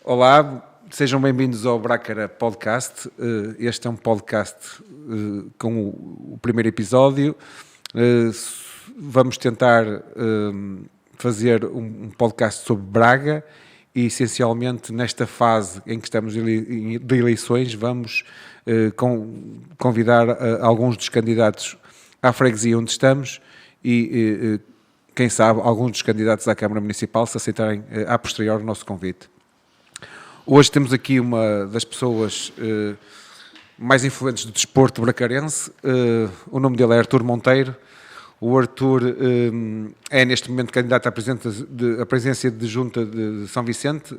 Olá, sejam bem-vindos ao Brácara Podcast. Este é um podcast com o primeiro episódio. Vamos tentar fazer um podcast sobre Braga e, essencialmente, nesta fase em que estamos de eleições, vamos convidar alguns dos candidatos à freguesia onde estamos e, quem sabe, alguns dos candidatos à Câmara Municipal se aceitarem a posterior o nosso convite. Hoje temos aqui uma das pessoas mais influentes do desporto bracarense. O nome dele é Artur Monteiro. O Artur é neste momento candidato à presidência de Junta de São Vicente.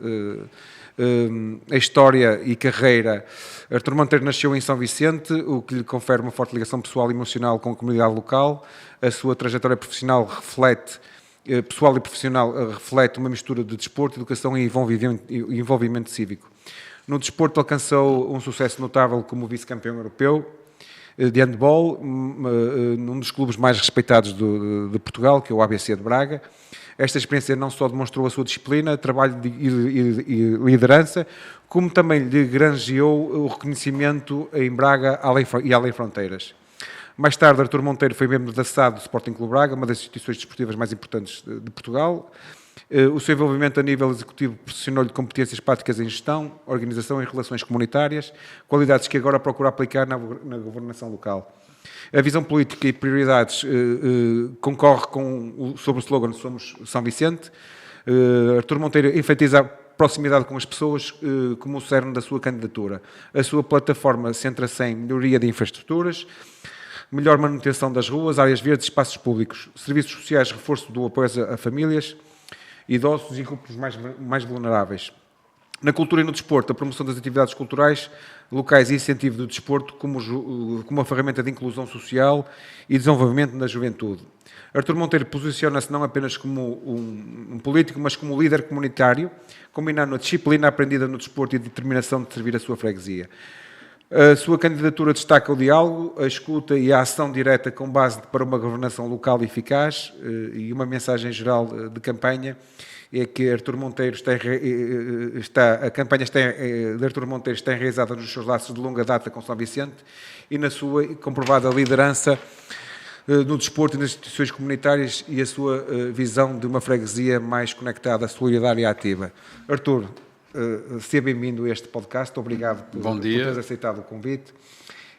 A história e carreira. Artur Monteiro nasceu em São Vicente, o que lhe confere uma forte ligação pessoal e emocional com a comunidade local. A sua trajetória profissional pessoal e profissional reflete uma mistura de desporto, educação e envolvimento cívico. No desporto alcançou um sucesso notável como vice-campeão europeu de handball, num dos clubes mais respeitados de Portugal, que é o ABC de Braga. Esta experiência não só demonstrou a sua disciplina, trabalho e liderança, como também lhe granjeou o reconhecimento em Braga e além fronteiras. Mais tarde, Artur Monteiro foi membro da SAD do Sporting Clube Braga, uma das instituições desportivas mais importantes de Portugal. O seu envolvimento a nível executivo proporcionou-lhe competências práticas em gestão, organização e relações comunitárias, qualidades que agora procura aplicar na governação local. A visão política e prioridades concorre sobre o slogan Somos São Vicente. Artur Monteiro enfatiza a proximidade com as pessoas como o cerne da sua candidatura. A sua plataforma centra-se em melhoria de infraestruturas, melhor manutenção das ruas, áreas verdes e espaços públicos, serviços sociais, reforço do apoio a famílias, idosos e grupos mais vulneráveis. Na cultura e no desporto, a promoção das atividades culturais locais e incentivo do desporto como uma ferramenta de inclusão social e desenvolvimento da juventude. Artur Monteiro posiciona-se não apenas como um político, mas como líder comunitário, combinando a disciplina aprendida no desporto e a determinação de servir a sua freguesia. A sua candidatura destaca o diálogo, a escuta e a ação direta com base para uma governação local eficaz, e uma mensagem geral de campanha é que Artur Monteiro a campanha de Artur Monteiro está enraizada nos seus laços de longa data com São Vicente e na sua comprovada liderança no desporto e nas instituições comunitárias e a sua visão de uma freguesia mais conectada, solidária e ativa. Artur, seja bem-vindo a este podcast, obrigado por teres aceitado o convite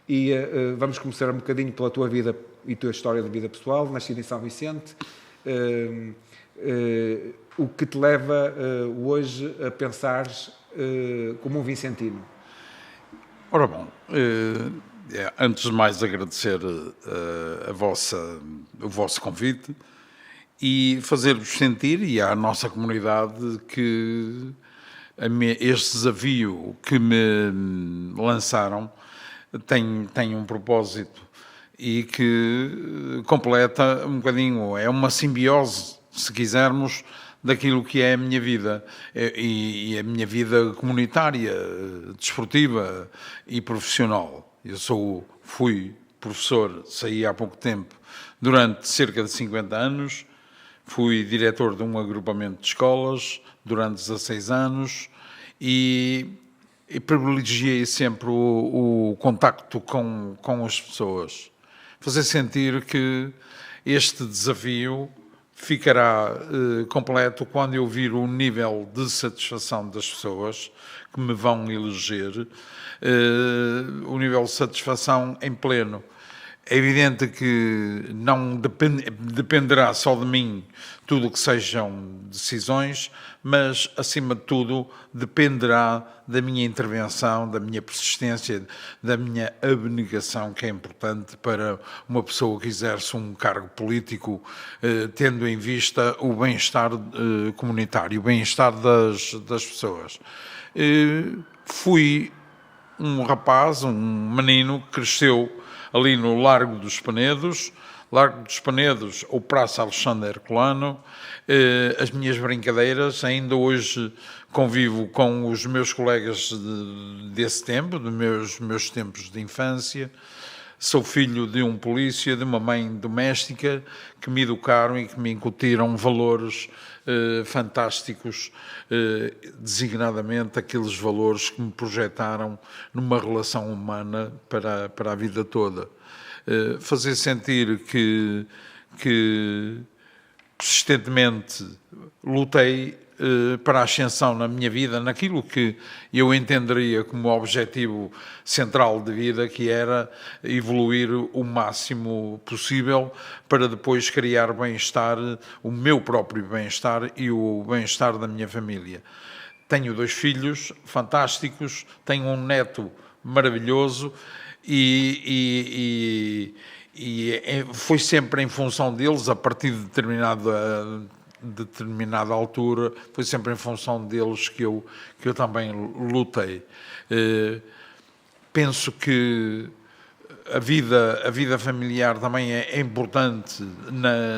e vamos começar um bocadinho pela tua vida e tua história de vida pessoal, nascido em São Vicente, o que te leva hoje a pensares como um vicentino? Ora bom, antes de mais agradecer o vosso convite e fazer-vos sentir e à nossa comunidade que este desafio que me lançaram tem um propósito e que completa um bocadinho, é uma simbiose, se quisermos, daquilo que é a minha vida e a minha vida comunitária, desportiva e profissional. Fui professor, saí há pouco tempo, durante cerca de 50 anos, fui diretor de um agrupamento de escolas durante 16 anos e privilegiei sempre o contacto com as pessoas. Fazer sentir que este desafio ficará completo quando eu vir o nível de satisfação das pessoas que me vão eleger, o nível de satisfação em pleno. É evidente que não dependerá só de mim tudo o que sejam decisões, mas, acima de tudo, dependerá da minha intervenção, da minha persistência, da minha abnegação, que é importante para uma pessoa que exerce um cargo político, tendo em vista o bem-estar comunitário, o bem-estar das pessoas. Fui um rapaz, um menino que cresceu ali no Largo dos Penedos, ou Praça Alexandre Herculano. As minhas brincadeiras, ainda hoje convivo com os meus colegas desse tempo, dos meus tempos de infância. Sou filho de um polícia, de uma mãe doméstica, que me educaram e que me incutiram valores fantásticos, designadamente aqueles valores que me projetaram numa relação humana para a vida toda. Fazer sentir que persistentemente lutei para a ascensão na minha vida, naquilo que eu entenderia como objetivo central de vida, que era evoluir o máximo possível para depois criar bem-estar, o meu próprio bem-estar e o bem-estar da minha família. Tenho 2 filhos fantásticos, tenho um neto maravilhoso e foi sempre em função deles, a partir de determinada altura, foi sempre em função deles que eu também lutei. Penso que a vida familiar também é importante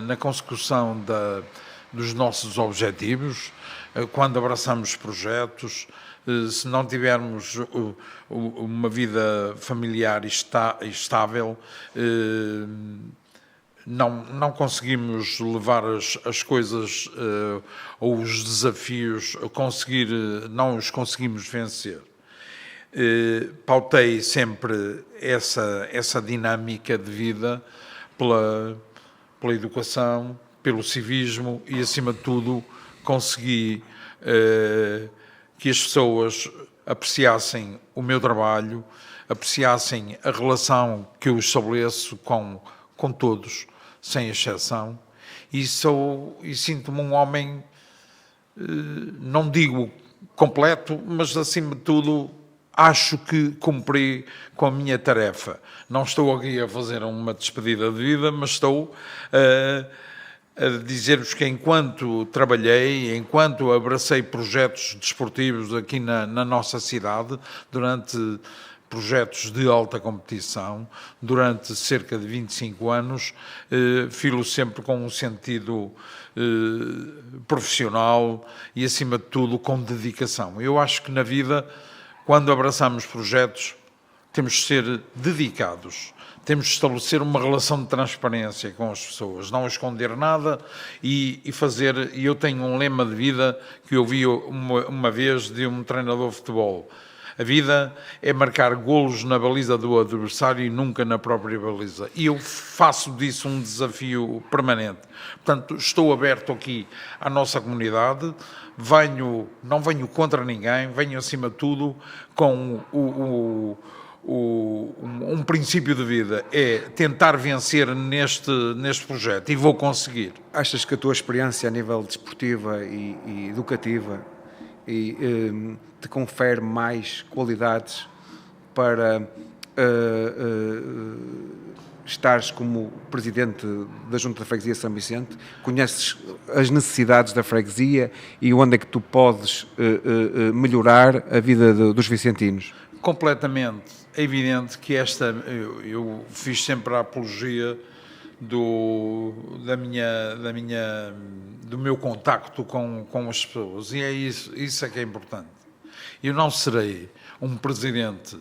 na consecução dos nossos objetivos. Quando abraçamos projetos, se não tivermos uma vida familiar estável, não conseguimos levar as coisas ou os desafios, não os conseguimos vencer. Pautei sempre essa dinâmica de vida pela educação, pelo civismo e, acima de tudo, consegui que as pessoas apreciassem o meu trabalho, apreciassem a relação que eu estabeleço com todos, sem exceção, e sinto-me um homem, não digo completo, mas acima de tudo acho que cumpri com a minha tarefa. Não estou aqui a fazer uma despedida de vida, mas estou a dizer-vos que enquanto trabalhei, enquanto abracei projetos desportivos aqui na nossa cidade, durante projetos de alta competição, durante cerca de 25 anos, filo sempre com um sentido profissional e, acima de tudo, com dedicação. Eu acho que na vida, quando abraçamos projetos, temos de ser dedicados. Temos de estabelecer uma relação de transparência com as pessoas, não esconder nada e fazer... E eu tenho um lema de vida que ouvi uma vez de um treinador de futebol. A vida é marcar golos na baliza do adversário e nunca na própria baliza. E eu faço disso um desafio permanente. Portanto, estou aberto aqui à nossa comunidade, não venho contra ninguém, venho acima de tudo com um princípio de vida, é tentar vencer neste projeto e vou conseguir. Achas que a tua experiência a nível desportiva e educativa te confere mais qualidades para estares como presidente da Junta da Freguesia de São Vicente? Conheces as necessidades da freguesia e onde é que tu podes melhorar a vida dos vicentinos? Completamente. É evidente que eu fiz sempre a apologia do meu contacto com as pessoas, e é isso é que é importante. Eu não serei um presidente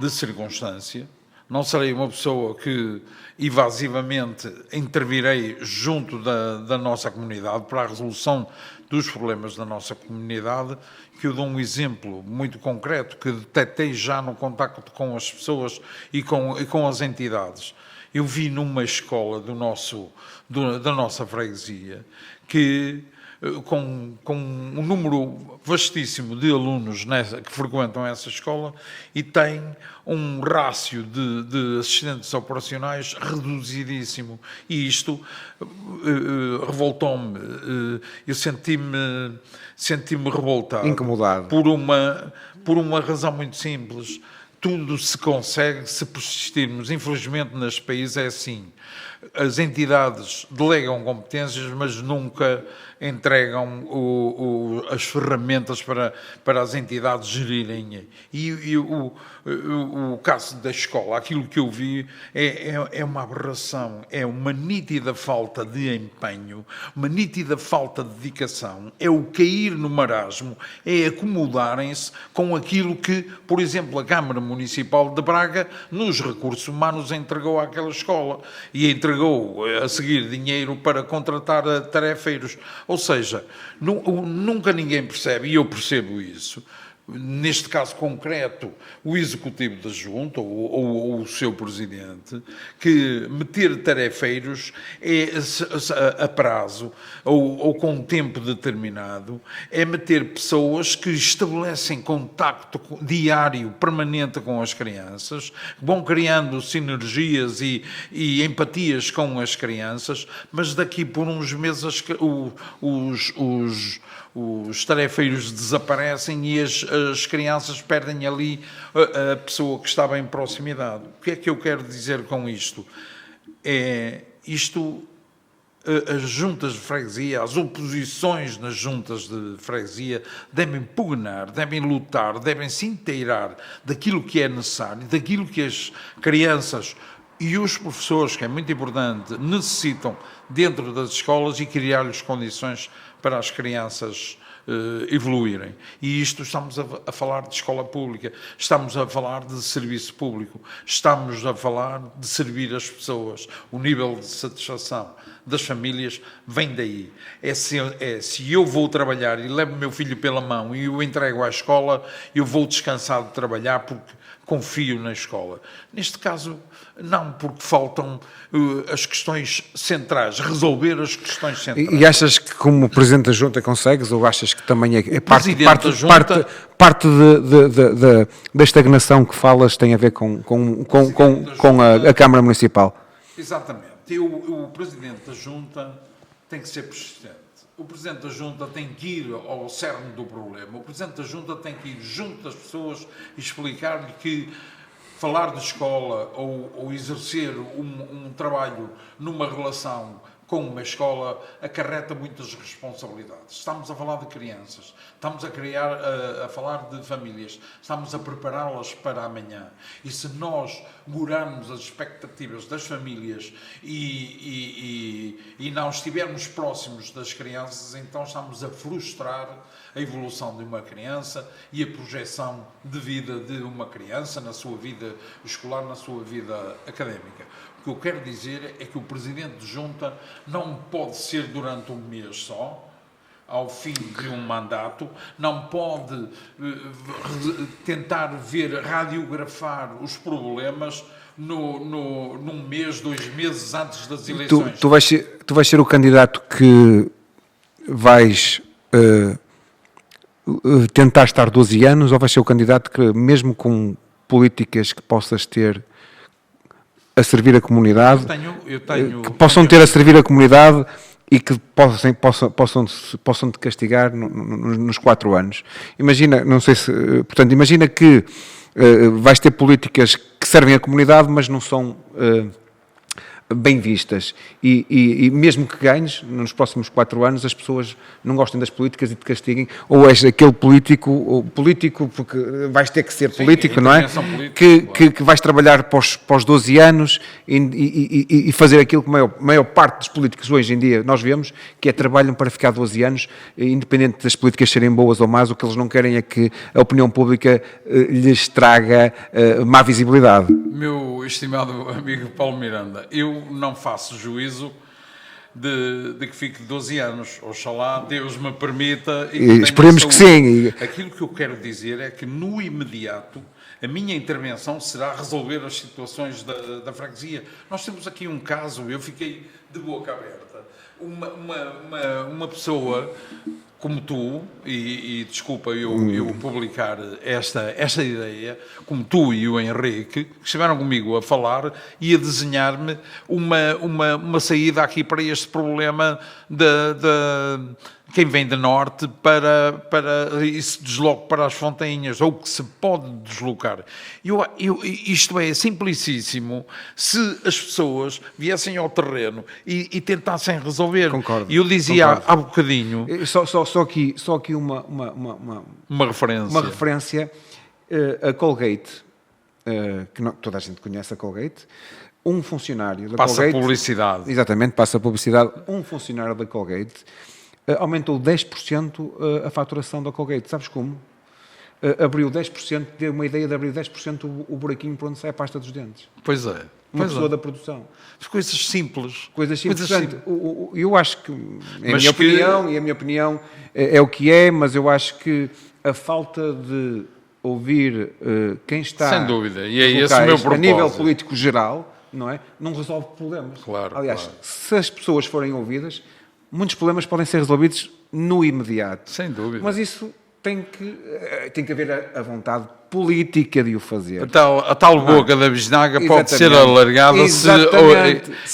de circunstância, não serei uma pessoa que evasivamente intervirei junto da nossa comunidade para a resolução dos problemas da nossa comunidade, que eu dou um exemplo muito concreto que detectei já no contacto com as pessoas e com as entidades. Eu vi numa escola da nossa freguesia que com um número vastíssimo de alunos que frequentam essa escola e tem um rácio de assistentes operacionais reduzidíssimo. E isto revoltou-me. Eu senti-me revoltado. Incomodado. Por uma razão muito simples. Tudo se consegue se persistirmos. Infelizmente, neste país é assim. as entidades delegam competências, mas nunca entregam as ferramentas para as entidades gerirem. E o caso da escola, aquilo que eu vi é uma aberração, é uma nítida falta de empenho, uma nítida falta de dedicação, é o cair no marasmo, é acomodarem-se com aquilo que, por exemplo, a Câmara Municipal de Braga, nos recursos humanos, entregou àquela escola e entregou a seguir dinheiro para contratar tarefeiros. Ou seja, nunca ninguém percebe, e eu percebo isso. Neste caso concreto, o executivo da Junta ou o seu presidente, que meter tarefeiros a prazo ou com tempo determinado, é meter pessoas que estabelecem contacto diário, permanente com as crianças, vão criando sinergias e empatias com as crianças, mas daqui por uns meses os tarefeiros desaparecem e as crianças perdem ali a pessoa que estava em proximidade. O que é que eu quero dizer com isto? As juntas de freguesia, as oposições nas juntas de freguesia devem pugnar, devem lutar, devem se inteirar daquilo que é necessário, daquilo que as crianças e os professores, que é muito importante, necessitam dentro das escolas e criar-lhes condições para as crianças evoluírem. E isto estamos a falar de escola pública, estamos a falar de serviço público, estamos a falar de servir as pessoas. O nível de satisfação das famílias vem daí. Se eu vou trabalhar e levo o meu filho pela mão e o entrego à escola, eu vou descansar de trabalhar porque confio na escola. Neste caso, não, porque faltam as questões centrais, resolver as questões centrais. E achas que como Presidente da Junta consegues, ou achas que também é parte da estagnação que falas tem a ver com a Câmara Municipal? Exatamente. O Presidente da Junta tem que ser persistente. O Presidente da Junta tem que ir ao cerne do problema. O Presidente da Junta tem que ir junto das pessoas e explicar-lhe que falar de escola ou exercer um trabalho numa relação com uma escola acarreta muitas responsabilidades. Estamos a falar de crianças, estamos a falar de famílias, estamos a prepará-las para amanhã. E se nós murarmos as expectativas das famílias e não estivermos próximos das crianças, então estamos a frustrar a evolução de uma criança e a projeção de vida de uma criança na sua vida escolar, na sua vida académica. O que eu quero dizer é que o Presidente de Junta não pode ser durante um mês só, ao fim de um mandato, não pode tentar radiografar os problemas num mês, 2 meses antes das eleições. Tu vais ser o candidato que vais tentar estar 12 anos, ou vais ser o candidato que, mesmo com políticas que possas ter a servir a comunidade, que possam ter a servir a comunidade e que possam te castigar nos 4 anos. Imagina, não sei se, portanto, imagina que vais ter políticas que servem a comunidade, mas não são bem vistas, e mesmo que ganhes nos próximos 4 anos, as pessoas não gostem das políticas e te castiguem, ou és aquele político porque vais ter que ser político, não é? Que vais trabalhar para os 12 anos e fazer aquilo que a maior parte dos políticos hoje em dia nós vemos, que é trabalham para ficar 12 anos, independente das políticas serem boas ou más. O que eles não querem é que a opinião pública lhes traga má visibilidade. Meu estimado amigo Paulo Miranda, eu não faço juízo de que fique 12 anos. Oxalá Deus me permita. E esperemos que sim. Aquilo que eu quero dizer é que, no imediato, a minha intervenção será resolver as situações da freguesia. Nós temos aqui um caso, eu fiquei de boca aberta. Uma pessoa como tu, e desculpa eu publicar esta ideia, como tu e o Henrique, que estiveram comigo a falar e a desenhar-me uma saída aqui para este problema quem vem de norte e se desloque para as Fontainhas, ou que se pode deslocar. Isto é simplicíssimo se as pessoas viessem ao terreno e tentassem resolver. Concordo. E eu dizia há bocadinho... Só aqui uma referência. A Colgate, que toda a gente conhece a Colgate, um funcionário da Passa Colgate... publicidade. Exatamente, passa publicidade. Um funcionário da Colgate aumentou 10% a faturação da Colgate. Sabes como? Abriu 10%, deu uma ideia de abrir 10% o buraquinho por onde sai a pasta dos dentes. Pois é. Uma pessoa da produção. As coisas simples. Coisas simples. Portanto, eu acho que, a minha opinião é o que é, mas eu acho que a falta de ouvir quem está... Sem dúvida, e é esse o meu propósito. A nível político geral, não resolve problemas. Claro, aliás, claro. Se as pessoas forem ouvidas, muitos problemas podem ser resolvidos no imediato. Sem dúvida. Mas isso tem que haver a vontade política de o fazer. A tal boca da bisnaga pode ser alargada se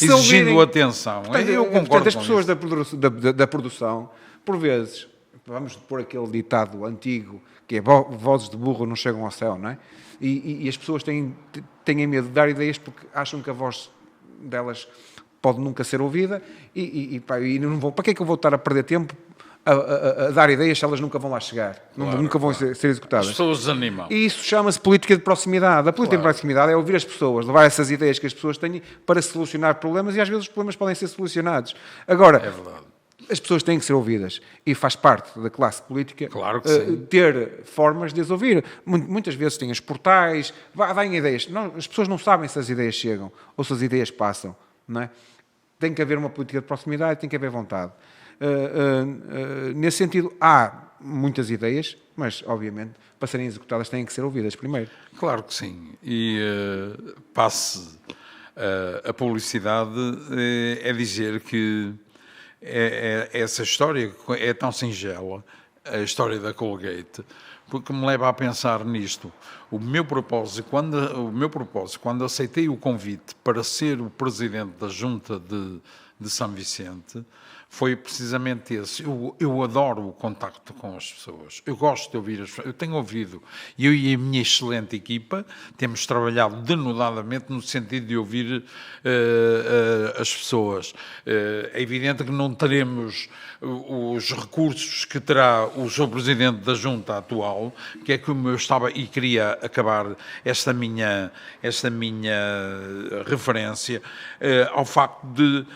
exigindo atenção. Portanto, eu concordo portanto, as com pessoas isso. da produção, por vezes, vamos pôr aquele ditado antigo, que é vozes de burro não chegam ao céu, não é? E as pessoas têm medo de dar ideias porque acham que a voz delas pode nunca ser ouvida e não vou, para que é que eu vou estar a perder tempo a dar ideias se elas nunca vão lá chegar, nunca vão ser executadas. As pessoas desanimam. E isso chama-se política de proximidade. A política de proximidade é ouvir as pessoas, levar essas ideias que as pessoas têm para solucionar problemas e às vezes os problemas podem ser solucionados. Agora, é verdade. As pessoas têm que ser ouvidas e faz parte da classe política ter formas de as ouvir. Muitas vezes têm os portais, deem ideias. Não, as pessoas não sabem se as ideias chegam ou se as ideias passam. Não é? Tem que haver uma política de proximidade, tem que haver vontade. Nesse sentido, há muitas ideias, mas, obviamente, para serem executadas têm que ser ouvidas primeiro. Claro que sim. E passe a publicidade é dizer que essa história é tão singela, a história da Colgate, porque me leva a pensar nisto. O meu propósito, quando aceitei o convite para ser o presidente da Junta de São Vicente, foi precisamente esse. Eu adoro o contacto com as pessoas. Eu gosto de ouvir as pessoas. Eu tenho ouvido. Eu e a minha excelente equipa temos trabalhado denodadamente no sentido de ouvir as pessoas. É evidente que não teremos os recursos que terá o Sr. Presidente da Junta atual, que é como eu estava e queria acabar esta minha referência ao facto de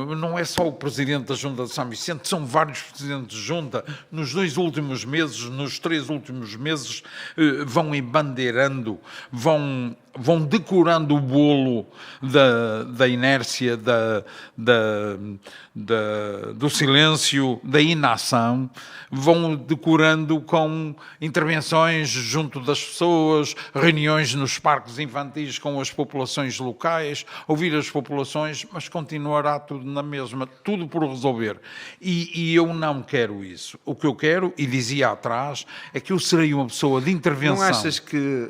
não é só o Presidente da Junta de São Vicente, são vários Presidentes de Junta. Nos 3 últimos meses, vão embandeirando, vão decorando o bolo da inércia, do silêncio, da inação, vão decorando com intervenções junto das pessoas, reuniões nos parques infantis com as populações locais, ouvir as populações, mas continuará tudo na mesma, tudo por resolver. E eu não quero isso. O que eu quero, e dizia atrás, é que eu serei uma pessoa de intervenção. Não achas que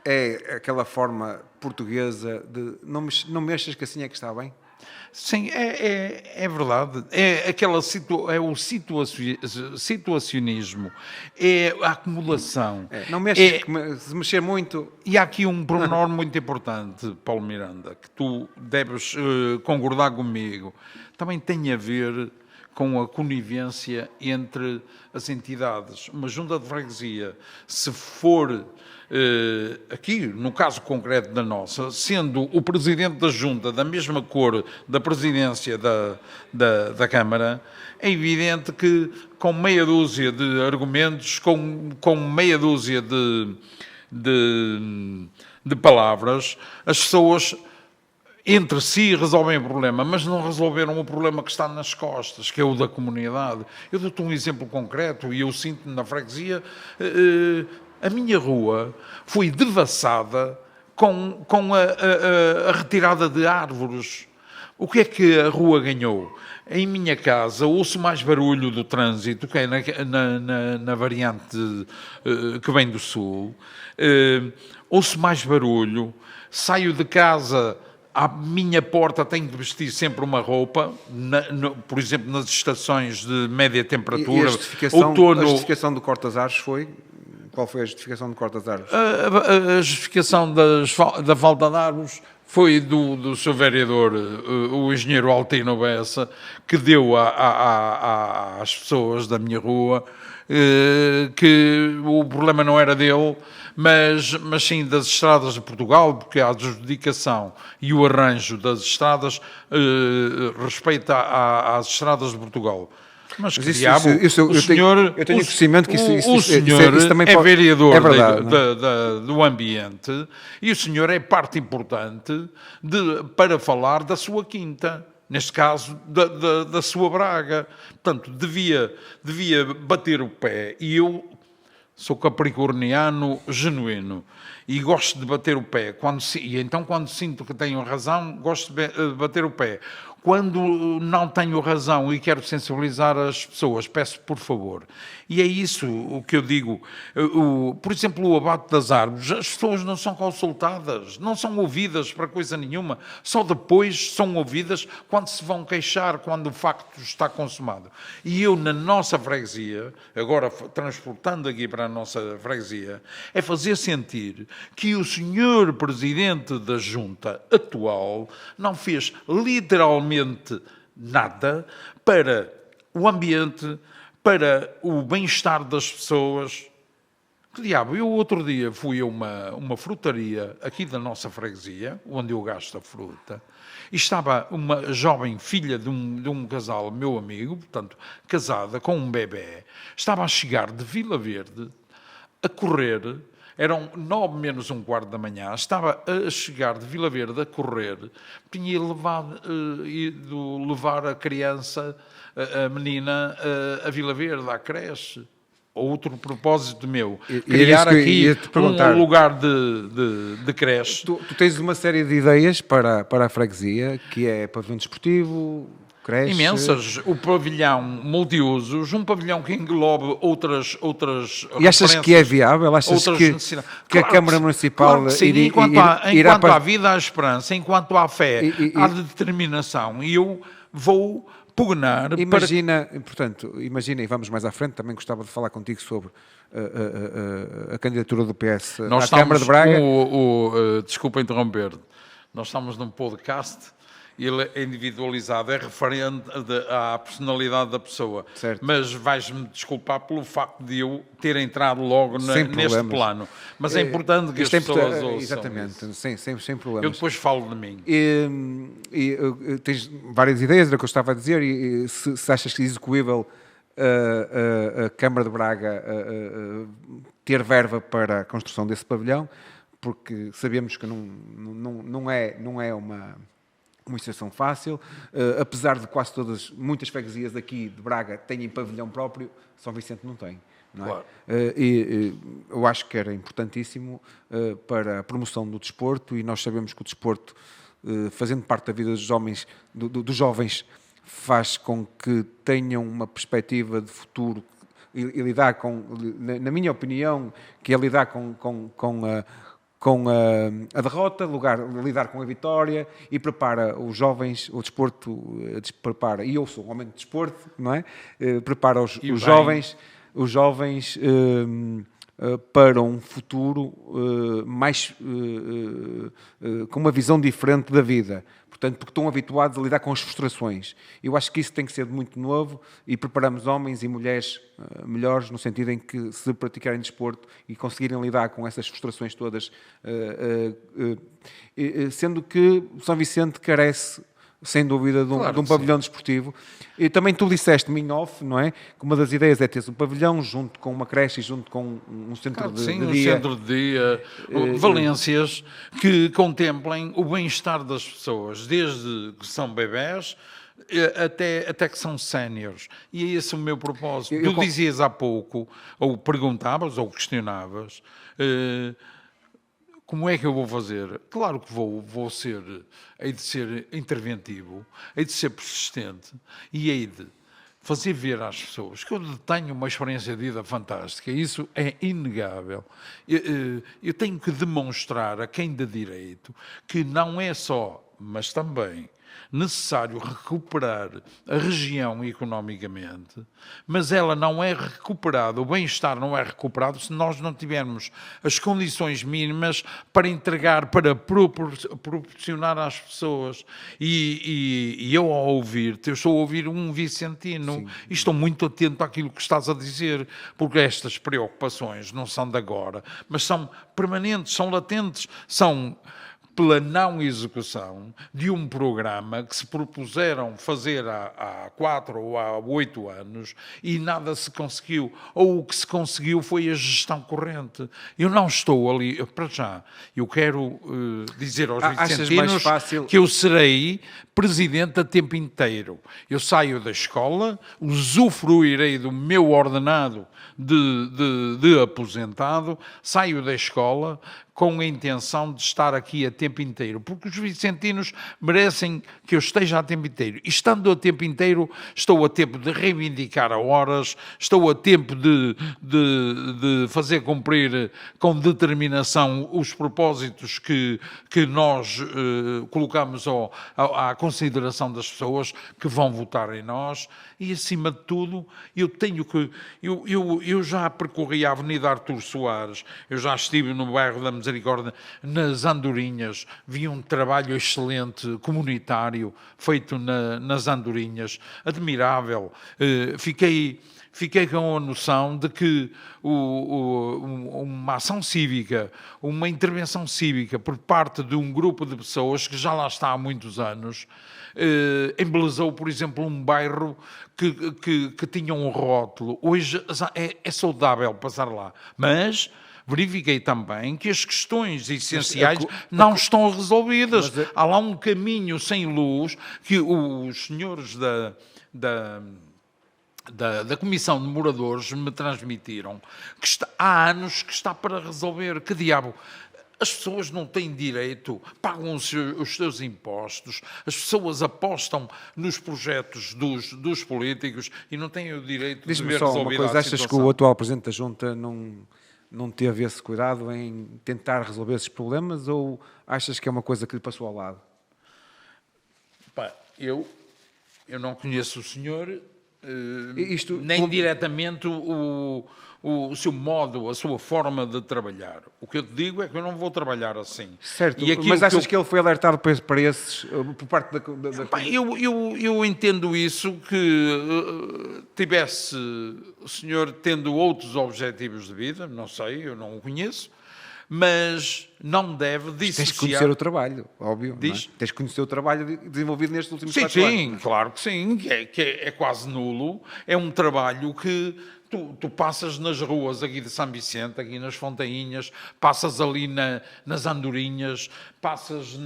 é aquela forma portuguesa de não mexas que assim é que está bem? Sim, é verdade. É o situacionismo, é a acumulação. Não mexas, se mexer muito... E há aqui um pormenor muito importante, Paulo Miranda, que tu deves concordar comigo. Também tem a ver com a conivência entre as entidades. Uma junta de freguesia, se for... aqui, no caso concreto da nossa, sendo o presidente da junta da mesma cor da presidência da Câmara, é evidente que com meia dúzia de argumentos, com meia dúzia de palavras, as pessoas entre si resolvem o problema, mas não resolveram o problema que está nas costas, que é o da comunidade. Eu dou-te um exemplo concreto e eu sinto na freguesia... a minha rua foi devassada com a retirada de árvores. O que é que a rua ganhou? Em minha casa ouço mais barulho do trânsito, que é na variante que vem do sul. Ouço mais barulho, saio de casa à minha porta tenho que vestir sempre uma roupa, por exemplo, nas estações de média temperatura, a outono... justificação do corta-ares foi? Qual foi a justificação do corta-ares? A justificação da falta de árvores foi do seu vereador, o engenheiro Altino Bessa, que deu às pessoas da minha rua que o problema não era dele, mas sim das estradas de Portugal, porque a adjudicação e o arranjo das estradas respeita às estradas de Portugal. Mas que diabo, o senhor, eu tenho conhecimento que o senhor também é vereador verdade, do ambiente e o senhor é parte importante para falar da sua quinta, neste caso da sua Braga. Portanto, devia bater o pé, e eu sou capricorniano genuíno e gosto de bater o pé. E então, quando sinto que tenho razão, gosto de bater o pé. Quando não tenho razão e quero sensibilizar as pessoas, peço por favor. E é isso o que eu digo. Por exemplo, o abate das árvores, as pessoas não são consultadas, não são ouvidas para coisa nenhuma. Só depois são ouvidas quando se vão queixar, quando o facto está consumado. E eu, na nossa freguesia, agora transportando aqui para a nossa freguesia, é fazer sentir que o senhor presidente da junta atual não fez literalmente nada para o ambiente, para o bem-estar das pessoas. Que diabo, eu outro dia fui a uma frutaria aqui da nossa freguesia, onde eu gasto a fruta, e estava uma jovem filha de um casal, meu amigo, portanto, casada com um bebê, estava a chegar de Vila Verde, a correr. Eram 9 menos um quarto da manhã, estava a chegar de Vila Verde a correr, tinha ido levar a criança, a menina, a Vila Verde, à creche. Outro propósito meu, criar aqui um lugar de creche. Tu tens uma série de ideias para a freguesia, que é pavilhão desportivo... Creche. Imensas. O pavilhão multiusos, um pavilhão que englobe outras e achas que é viável? Achas que a Câmara Municipal claro que sim. Enquanto há vida, há esperança, enquanto há fé, há determinação, e eu vou pugnar. Imagina, e vamos mais à frente, também gostava de falar contigo sobre a candidatura do PS à Câmara de Braga. Desculpa interromper, nós estamos num podcast. Ele é individualizado, é referente à personalidade da pessoa. Certo. Mas vais-me desculpar pelo facto de eu ter entrado logo neste plano. Mas é importante que as pessoas ouçam. Exatamente, sem problemas. Eu depois falo de mim. Tens várias ideias, era o que eu estava a dizer, e se achas que é execuível a Câmara de Braga ter verba para a construção desse pavilhão, porque sabemos que não é uma situação fácil, apesar de muitas freguesias aqui de Braga têm pavilhão próprio, São Vicente não tem. Não é? Claro. Eu acho que era importantíssimo para a promoção do desporto, e nós sabemos que o desporto, fazendo parte da vida dos homens, dos jovens, faz com que tenham uma perspectiva de futuro e lidar com, na minha opinião, que é lidar com a derrota, lidar com a vitória, e prepara os jovens, o desporto prepara, e eu sou um homem de desporto, não é? Prepara os jovens para um futuro com uma visão diferente da vida. Portanto, porque estão habituados a lidar com as frustrações. Eu acho que isso tem que ser muito novo, e preparamos homens e mulheres melhores, no sentido em que, se praticarem desporto e conseguirem lidar com essas frustrações todas, sendo que São Vicente carece, sem dúvida, de um pavilhão desportivo. E também tu disseste-me em off, não é? Que uma das ideias é ter um pavilhão junto com uma creche e junto com um centro de dia. Um centro de dia, valências que contemplem o bem-estar das pessoas, desde que são bebés até que são séniores. E é esse o meu propósito. Tu dizias há pouco, ou perguntavas, ou questionavas, como é que eu vou fazer? Claro que hei de ser interventivo, hei de ser persistente, e hei de fazer ver às pessoas que eu tenho uma experiência de vida fantástica. Isso é inegável. Eu tenho que demonstrar a quem de direito que não é só mas também necessário recuperar a região economicamente, mas ela não é recuperada, o bem-estar não é recuperado se nós não tivermos as condições mínimas para entregar, para proporcionar às pessoas. E eu ao ouvir-te, eu estou a ouvir um vicentino. Sim. E estou muito atento àquilo que estás a dizer, porque estas preocupações não são de agora, mas são permanentes, são latentes, são pela não execução de um programa que se propuseram fazer há 4 ou há 8 anos e nada se conseguiu. Ou o que se conseguiu foi a gestão corrente. Eu não estou ali, para já, eu quero dizer aos vicentinos que eu serei presidente a tempo inteiro. Eu saio da escola, usufruirei do meu ordenado de aposentado, saio da escola com a intenção de estar aqui a tempo inteiro, porque os vicentinos merecem que eu esteja a tempo inteiro. E estando a tempo inteiro, estou a tempo de reivindicar a horas, estou a tempo de fazer cumprir com determinação os propósitos que nós colocamos à consideração das pessoas que vão votar em nós. E, acima de tudo, eu já percorri a Avenida Artur Soares, eu já estive no bairro da Misericórdia, nas Andorinhas, vi um trabalho excelente, comunitário, feito nas Andorinhas, admirável. Fiquei com a noção de que uma ação cívica, uma intervenção cívica por parte de um grupo de pessoas que já lá está há muitos anos, embelezou, por exemplo, um bairro que tinha um rótulo. Hoje é saudável passar lá, mas verifiquei também que as questões essenciais não estão resolvidas. Há lá um caminho sem luz que os senhores da Comissão de Moradores me transmitiram que há anos que está para resolver. Que diabo? As pessoas não têm direito, pagam os seus impostos, as pessoas apostam nos projetos dos políticos e não têm o direito de ver resolvida a situação. Diz-me só uma coisa, achas que o atual Presidente da Junta não teve esse cuidado em tentar resolver esses problemas ou achas que é uma coisa que lhe passou ao lado? Eu não conheço o senhor, nem diretamente o seu modo, a sua forma de trabalhar. O que eu te digo é que eu não vou trabalhar assim. Certo, mas achas que ele foi alertado para esses, por parte da... Eu entendo isso, que tivesse o senhor tendo outros objetivos de vida, não sei, eu não o conheço, mas não deve dissociar... Tens que conhecer o trabalho, óbvio. Diz? Tens que conhecer o trabalho desenvolvido nestes últimos 4 anos. Sim, claro que sim, que é quase nulo. É um trabalho que tu passas nas ruas aqui de São Vicente, aqui nas Fontainhas, passas ali nas Andorinhas, passas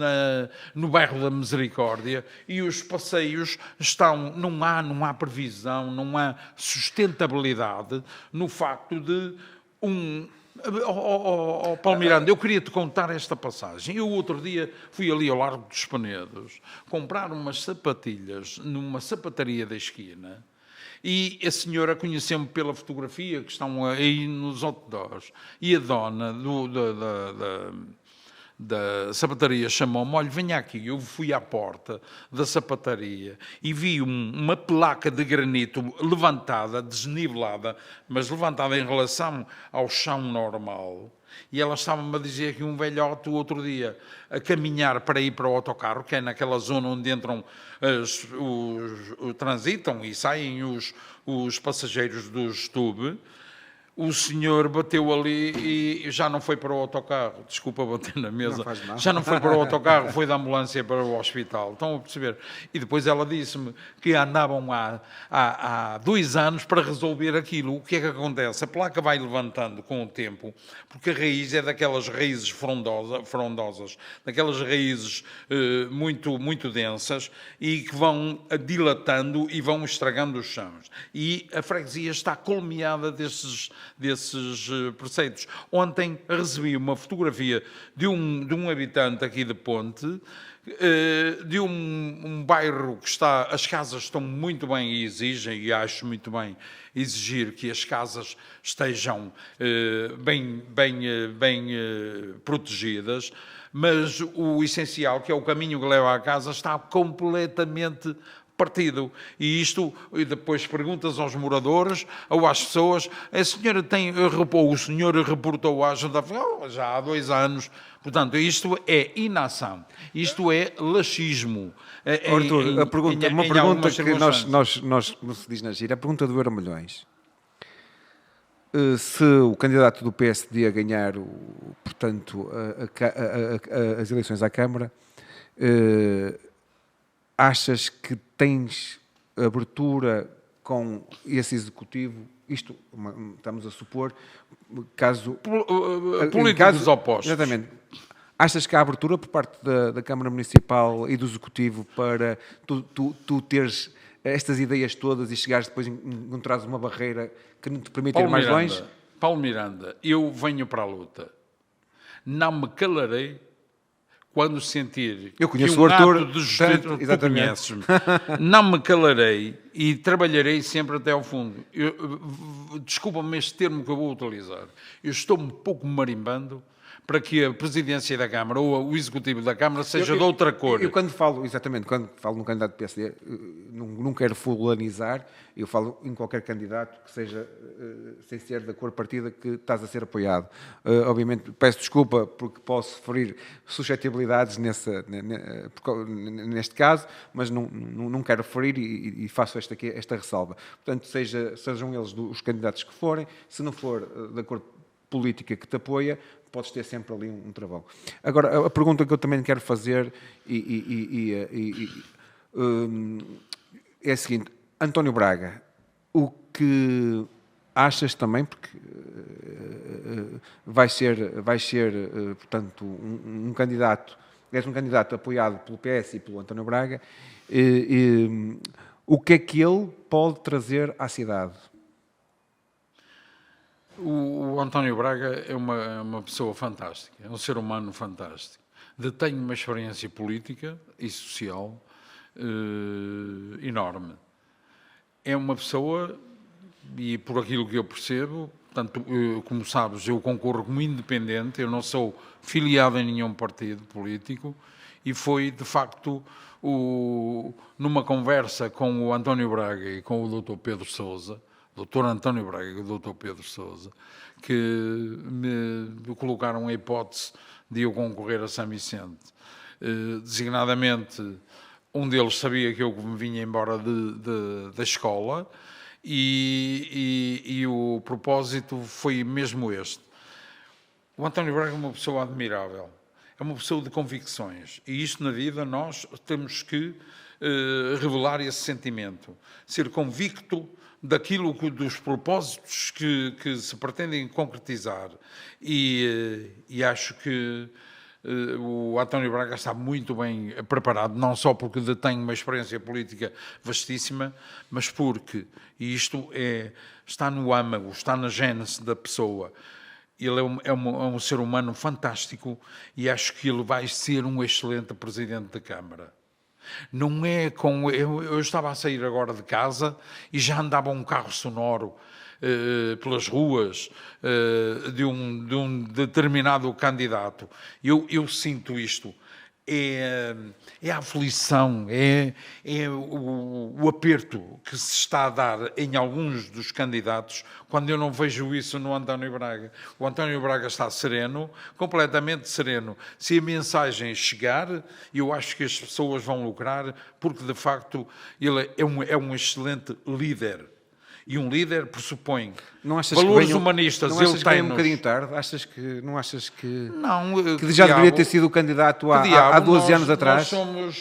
no bairro da Misericórdia e os passeios estão... Não há previsão, não há sustentabilidade no facto de Paulo Miranda, eu queria te contar esta passagem. Eu outro dia fui ali ao Largo dos Penedos comprar umas sapatilhas numa sapataria da esquina e a senhora conheceu-me pela fotografia que estão aí nos outdoors e a dona da sapataria chamou-me: olha, venha aqui. Eu fui à porta da sapataria e vi uma placa de granito levantada, desnivelada, mas levantada em relação ao chão normal. E ela estava-me a dizer que um velhote, o outro dia, a caminhar para ir para o autocarro, que é naquela zona onde entram, transitam e saem os passageiros do Stub, o senhor bateu ali e já não foi para o autocarro. Desculpa bater na mesa. Não faz mal. Já não foi para o autocarro, foi da ambulância para o hospital. Estão a perceber? E depois ela disse-me que andavam há 2 anos para resolver aquilo. O que é que acontece? A placa vai levantando com o tempo, porque a raiz é daquelas raízes frondosas, daquelas raízes muito, muito densas e que vão dilatando e vão estragando os chãos. E a freguesia está colmeada desses preceitos. Ontem recebi uma fotografia de um habitante aqui de Ponte, de um bairro que as casas estão muito bem e exigem, e acho muito bem, exigir que as casas estejam bem protegidas, mas o essencial, que é o caminho que leva à casa, está completamente partido. E depois perguntas aos moradores ou às pessoas, o senhor reportou à Junta já há 2 anos. Portanto, isto é inação, isto é laxismo. Arthur, uma pergunta que nós, como se diz na gira, a pergunta do Euromilhões. Se o candidato do PSD a ganhar, portanto, as eleições à Câmara, achas que tens abertura com esse executivo? Isto, estamos a supor, caso... Políticos opostos. Exatamente. Achas que há abertura por parte da Câmara Municipal e do Executivo para tu teres estas ideias todas e chegares depois encontrares uma barreira que não te permite ir mais longe? Paulo Miranda, eu venho para a luta. Não me calarei quando sentir eu conheço que o Arthur, ato de justiça, tu conheces-me, não me calarei e trabalharei sempre até ao fundo. Desculpa-me este termo que eu vou utilizar. Eu estou um pouco marimbando para que a presidência da Câmara ou o executivo da Câmara seja de outra cor. Eu quando falo no candidato do PSD, não quero fulanizar, eu falo em qualquer candidato que seja, sem ser da cor partida que estás a ser apoiado. Obviamente, peço desculpa porque posso ferir suscetibilidades neste caso, mas não quero ferir e faço esta ressalva. Portanto, sejam eles os candidatos que forem, se não for da cor política que te apoia, podes ter sempre ali um travão. Agora, a pergunta que eu também quero fazer é a seguinte: António Braga, o que achas também, porque vai ser portanto, um candidato, és um candidato apoiado pelo PS e pelo António Braga, o que é que ele pode trazer à cidade? O António Braga é uma pessoa fantástica, é um ser humano fantástico. Detém uma experiência política e social enorme. É uma pessoa, e por aquilo que eu percebo, portanto, como sabes, eu concorro como independente, eu não sou filiado em nenhum partido político, e foi, de facto, numa conversa com o António Braga e com o Dr. Pedro Sousa, Dr. António Braga e o Dr. Pedro Sousa, que me colocaram a hipótese de eu concorrer a São Vicente. Designadamente, um deles sabia que eu me vinha embora da escola e o propósito foi mesmo este. O António Braga é uma pessoa admirável, é uma pessoa de convicções, e isto na vida nós temos que revelar esse sentimento, ser convicto dos propósitos que se pretendem concretizar, e acho que o António Braga está muito bem preparado, não só porque detém uma experiência política vastíssima, mas porque, e isto está no âmago, está na gênese da pessoa. Ele é um ser humano fantástico e acho que ele vai ser um excelente Presidente da Câmara. Não é com... Eu estava a sair agora de casa e já andava um carro sonoro pelas ruas de um determinado candidato. Eu sinto isto. É a aflição, é o aperto que se está a dar em alguns dos candidatos, quando eu não vejo isso no António Braga. O António Braga está sereno, completamente sereno. Se a mensagem chegar, eu acho que as pessoas vão lucrar, porque de facto ele é um excelente líder. E um líder pressupõe valores humanistas. Não achas que vem um bocadinho tarde? Não achas que já deveria ter sido o candidato há 12 anos atrás?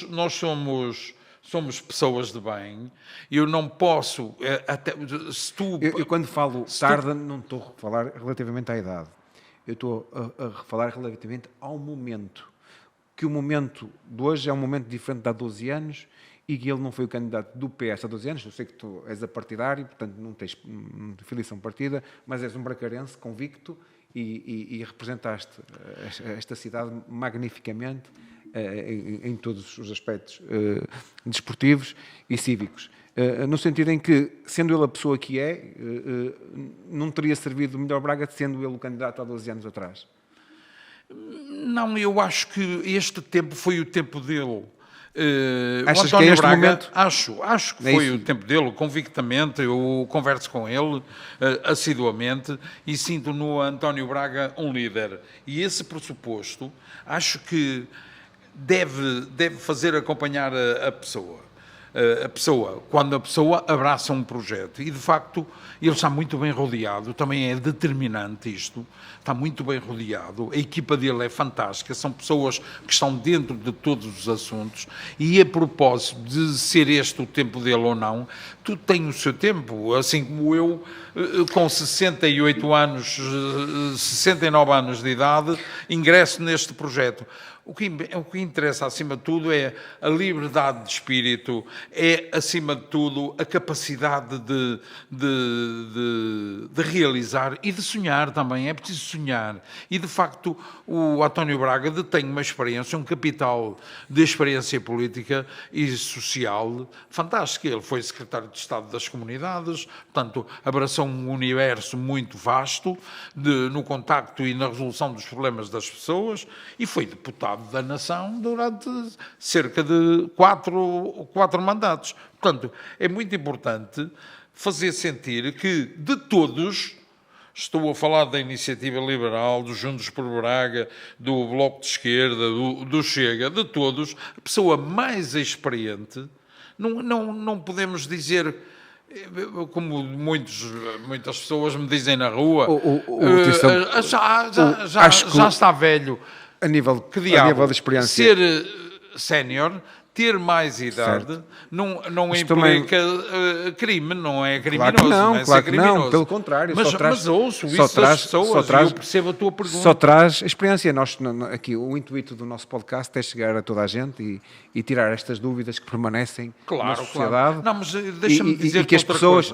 Nós somos pessoas de bem. Eu não posso... Eu quando falo tarde, não estou a falar relativamente à idade. Eu estou a falar relativamente ao momento. Que o momento de hoje é um momento diferente de há 12 anos e que ele não foi o candidato do PS há 12 anos. Eu sei que tu és apartidário, portanto não tens filiação partida, mas és um bracarense convicto e representaste esta cidade magnificamente em todos os aspectos desportivos e cívicos. No sentido em que, sendo ele a pessoa que é, não teria servido melhor Braga sendo ele o candidato há 12 anos atrás? Não, eu acho que este tempo foi o tempo dele. Achas o António que é este Braga, momento? acho que foi o tempo dele, convictamente. Eu converso com ele assiduamente e sinto no António Braga um líder. E esse pressuposto acho que deve fazer acompanhar a pessoa. Quando a pessoa abraça um projeto. E, de facto, ele está muito bem rodeado, também é determinante isto, está muito bem rodeado, a equipa dele é fantástica, são pessoas que estão dentro de todos os assuntos, e a propósito de ser este o tempo dele ou não, tudo tem o seu tempo, assim como eu, com 68 anos, 69 anos de idade, ingresso neste projeto. O que interessa, acima de tudo, é a liberdade de espírito, é, acima de tudo, a capacidade de realizar e de sonhar também. É preciso sonhar. E, de facto, o António Braga detém uma experiência, um capital de experiência política e social fantástica. Ele foi secretário de Estado das Comunidades, portanto, abraçou um universo muito vasto no contacto e na resolução dos problemas das pessoas e foi deputado da nação durante cerca de quatro mandatos. Portanto, é muito importante fazer sentir que de todos, estou a falar da Iniciativa Liberal, dos Juntos por Braga, do Bloco de Esquerda, do Chega, de todos, a pessoa mais experiente, não podemos dizer, como muitas pessoas me dizem na rua, já está velho. A nível de experiência. Ser sénior, ter mais idade, não implica crime, não é criminoso. Claro que não, pelo contrário. Mas ouço isso das pessoas e eu percebo a tua pergunta. Só traz experiência. Aqui, o intuito do nosso podcast é chegar a toda a gente e tirar estas dúvidas que permanecem na sociedade. Claro. Não, mas deixa-me dizer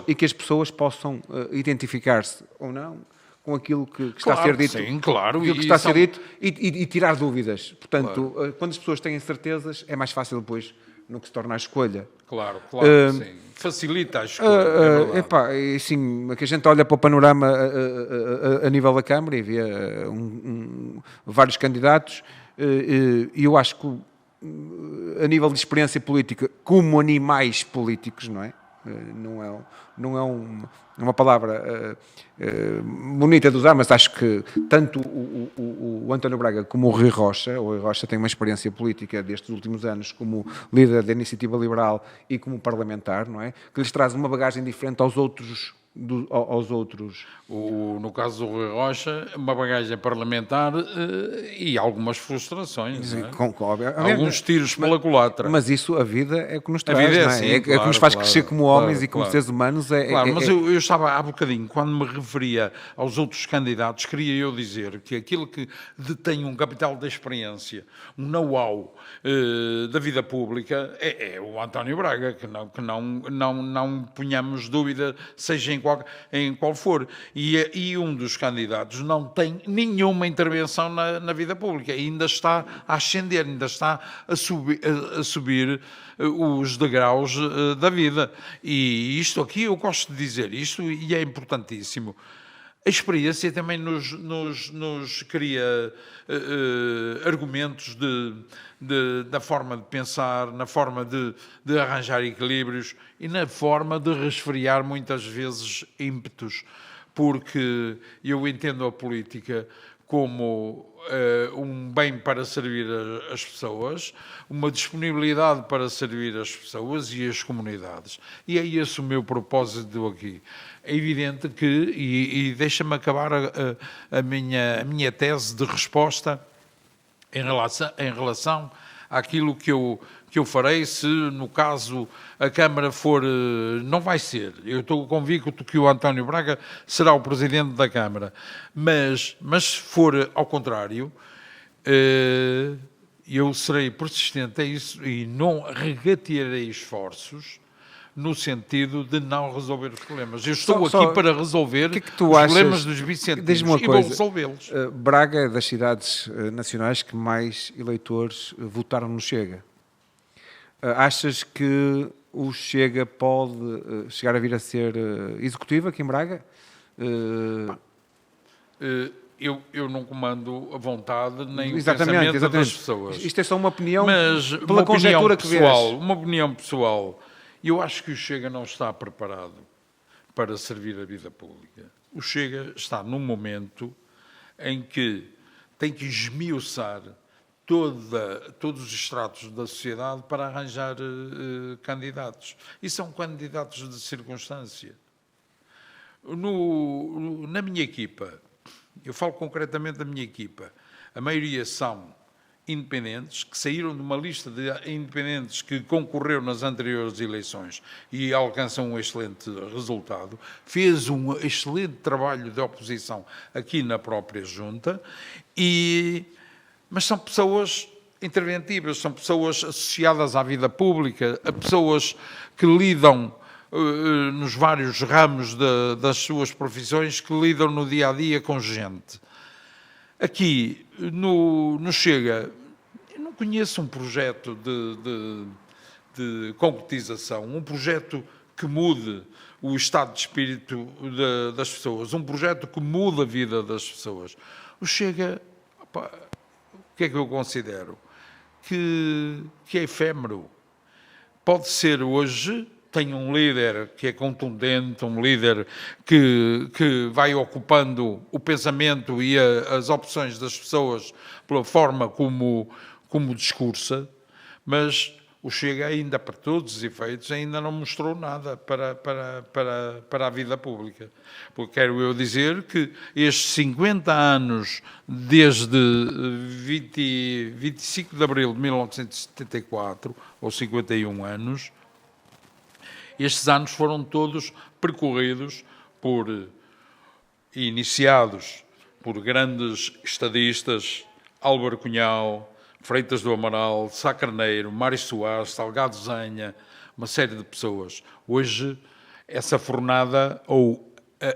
e que as pessoas possam identificar-se ou não com aquilo que está a ser dito, sim, claro, aquilo que está a ser dito e tirar dúvidas. Portanto, quando as pessoas têm certezas, é mais fácil depois no que se torna a escolha. Claro, sim. Facilita a escolha, sim, que a gente olha para o panorama a nível da Câmara e vê vários candidatos e eu acho que a nível de experiência política, como animais políticos, não é? Não é uma palavra bonita de usar, mas acho que tanto o António Braga como o Rui Rocha têm uma experiência política destes últimos anos como líder da Iniciativa Liberal e como parlamentar, não é? Que lhes traz uma bagagem diferente aos outros. No caso do Rui Rocha, uma bagagem parlamentar e algumas frustrações, não é? Alguns tiros pela culatra. Mas isso, a vida é o que nos traz, não é? Assim, é que nos faz crescer como homens e como seres humanos. Mas eu estava há bocadinho, quando me referia aos outros candidatos, queria eu dizer que aquilo que detém um capital de experiência, um know-how da vida pública, é o António Braga, que não ponhamos dúvida, seja em qual for. E um dos candidatos não tem nenhuma intervenção na vida pública, ainda está a ascender, ainda está a subir os degraus da vida. E isto aqui, eu gosto de dizer isto, e é importantíssimo. A experiência também nos cria argumentos da forma de pensar, na forma de arranjar equilíbrios e na forma de resfriar muitas vezes ímpetos, porque eu entendo a política como um bem para servir as pessoas, uma disponibilidade para servir as pessoas e as comunidades. E é esse o meu propósito aqui. É evidente que, e deixa-me acabar a minha tese de resposta em relação àquilo que eu farei se, no caso, a Câmara for... Não vai ser. Eu estou convicto que o António Braga será o Presidente da Câmara. Mas se for ao contrário, eu serei persistente a isso e não regatearei esforços no sentido de não resolver os problemas. Eu estou aqui para resolver que tu os achas, problemas dos vicentinos diz-me uma e vou coisa, resolvê-los. Braga é das cidades nacionais que mais eleitores votaram no Chega. Achas que o Chega pode chegar a vir a ser executivo aqui em Braga? Eu não comando a vontade nem o Exatamente. pensamento das pessoas. Isto é só uma opinião Mas pela conjectura que vês. uma opinião pessoal. Eu acho que o Chega não está preparado para servir a vida pública. O Chega está num momento em que tem que esmiuçar todos os estratos da sociedade para arranjar candidatos. E são candidatos de circunstância. Na minha equipa, eu falo concretamente da minha equipa, a maioria são independentes, que saíram de uma lista de independentes que concorreu nas anteriores eleições e alcançam um excelente resultado, fez um excelente trabalho de oposição aqui na própria junta, mas são pessoas interventivas, são pessoas associadas à vida pública, a pessoas que lidam nos vários ramos das suas profissões, que lidam no dia-a-dia com gente. Aqui, no Chega, eu não conheço um projeto de concretização, um projeto que mude o estado de espírito das pessoas, um projeto que mude a vida das pessoas. O Chega, o que é que eu considero? Que é efêmero. Pode ser hoje, tem um líder que é contundente, um líder que vai ocupando o pensamento e as opções das pessoas pela forma como discursa, mas o Chega ainda, para todos os efeitos, ainda não mostrou nada para a vida pública. Porque quero eu dizer que estes 50 anos, desde 25 de abril de 1974, ou 51 anos, estes anos foram todos percorridos iniciados por grandes estadistas, Álvaro Cunhal, Freitas do Amaral, Sá Carneiro, Mário Soares, Salgado Zenha, uma série de pessoas. Hoje, essa fornada, ou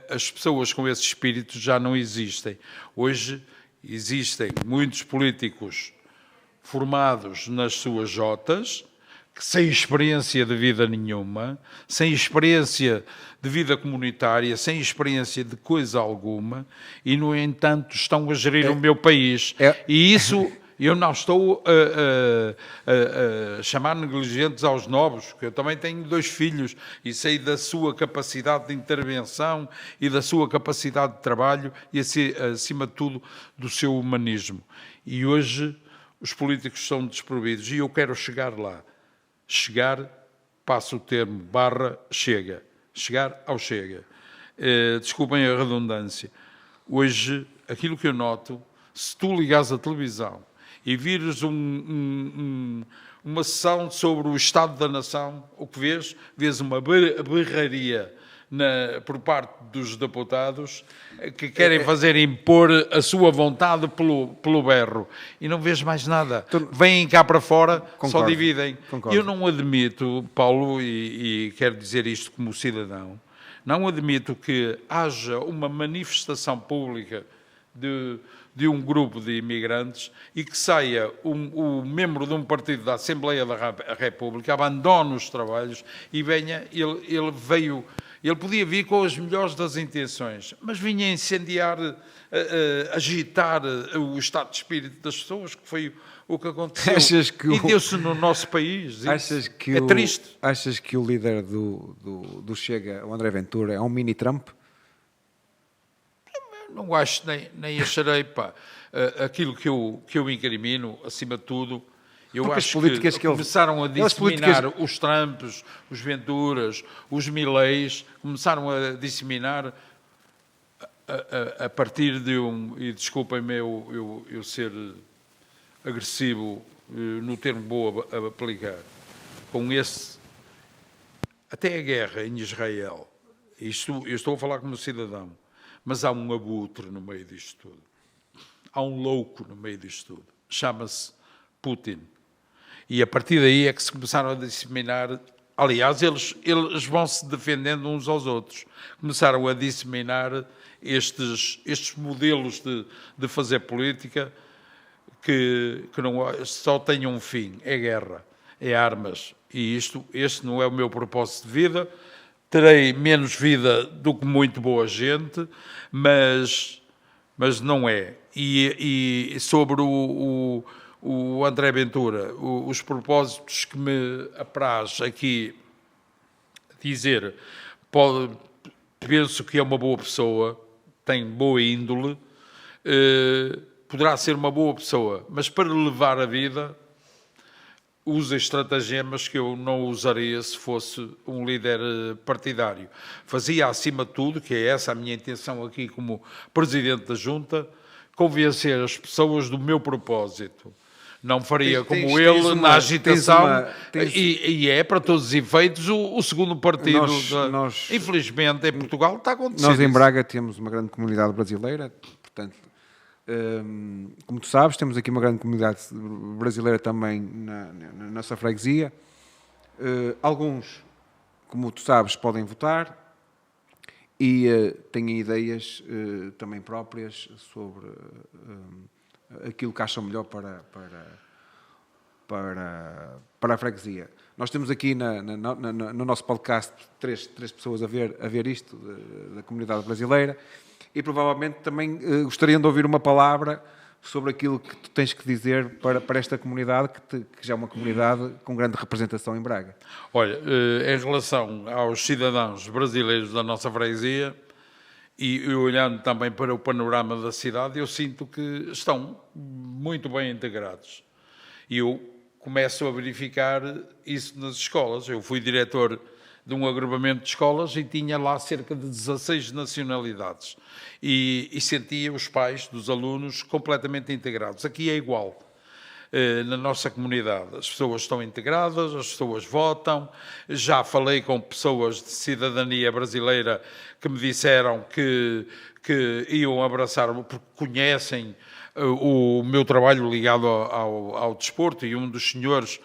as pessoas com esse espírito já não existem. Hoje existem muitos políticos formados nas suas jotas, sem experiência de vida nenhuma, sem experiência de vida comunitária, sem experiência de coisa alguma, e, no entanto, estão a gerir o meu país. E isso, eu não estou a chamar negligentes aos novos, porque eu também tenho 2 filhos e sei da sua capacidade de intervenção e da sua capacidade de trabalho e, acima de tudo, do seu humanismo. E hoje os políticos são desprovidos e eu quero chegar lá. Chegar, passo o termo, Chega. Chegar ao Chega. Desculpem a redundância. Hoje, aquilo que eu noto, se tu ligares a televisão e vires uma sessão sobre o Estado da Nação, o que vês uma berraria por parte dos deputados que querem fazer impor a sua vontade pelo berro. E não vês mais nada. Vêm cá para fora, concordo, só dividem. Concordo. Eu não admito, Paulo, e quero dizer isto como cidadão, não admito que haja uma manifestação pública de um grupo de imigrantes e que saia um membro de um partido da Assembleia da República, abandone os trabalhos e venha, ele podia vir com as melhores das intenções, mas vinha incendiar, agitar o estado de espírito das pessoas, que foi o que aconteceu. E deu-se no nosso país. É triste. Achas que o líder do Chega, o André Ventura, é um mini Trump? Não acho, nem acharei, aquilo que eu incrimino, acima de tudo, eu acho que começaram a disseminar os Trumps, os Venturas, os Mileis, começaram a disseminar a partir de e desculpem-me eu ser agressivo no termo boa a aplicar, com até a guerra em Israel, eu estou a falar como cidadão, mas há um abutre no meio disto tudo. Há um louco no meio disto tudo. Chama-se Putin. E a partir daí é que se começaram a disseminar. Aliás, eles vão se defendendo uns aos outros. Começaram a disseminar estes modelos de fazer política que não, só têm um fim: é guerra, é armas. E este não é o meu propósito de vida. Terei menos vida do que muito boa gente, mas não é. E sobre o André Ventura, os propósitos que me apraz aqui dizer, penso que é uma boa pessoa, tem boa índole, poderá ser uma boa pessoa, mas para levar a vida usa estratagemas que eu não usaria se fosse um líder partidário. Fazia, acima de tudo, que é essa a minha intenção aqui como Presidente da Junta, convencer as pessoas do meu propósito. Não faria como ele na agitação, e é, para todos os efeitos, o segundo partido. Infelizmente, em Portugal está acontecendo. Nós em Braga temos uma grande comunidade brasileira, portanto, como tu sabes, temos aqui uma grande comunidade brasileira também na nossa freguesia. Alguns, como tu sabes, podem votar e têm ideias também próprias sobre aquilo que acham melhor para a freguesia. Nós temos aqui no nosso podcast três pessoas a ver isto, da comunidade brasileira, e provavelmente também gostariam de ouvir uma palavra sobre aquilo que tu tens que dizer para esta comunidade, que já é uma comunidade com grande representação em Braga. Olha, em relação aos cidadãos brasileiros da nossa freguesia, e olhando também para o panorama da cidade, eu sinto que estão muito bem integrados. E eu começo a verificar isso nas escolas. Eu fui diretor de um agrupamento de escolas e tinha lá cerca de 16 nacionalidades. E sentia os pais dos alunos completamente integrados. Aqui é igual. Na nossa comunidade as pessoas estão integradas, as pessoas votam. Já falei com pessoas de cidadania brasileira que me disseram que iam abraçar, porque conhecem o meu trabalho ligado ao desporto, e um dos senhores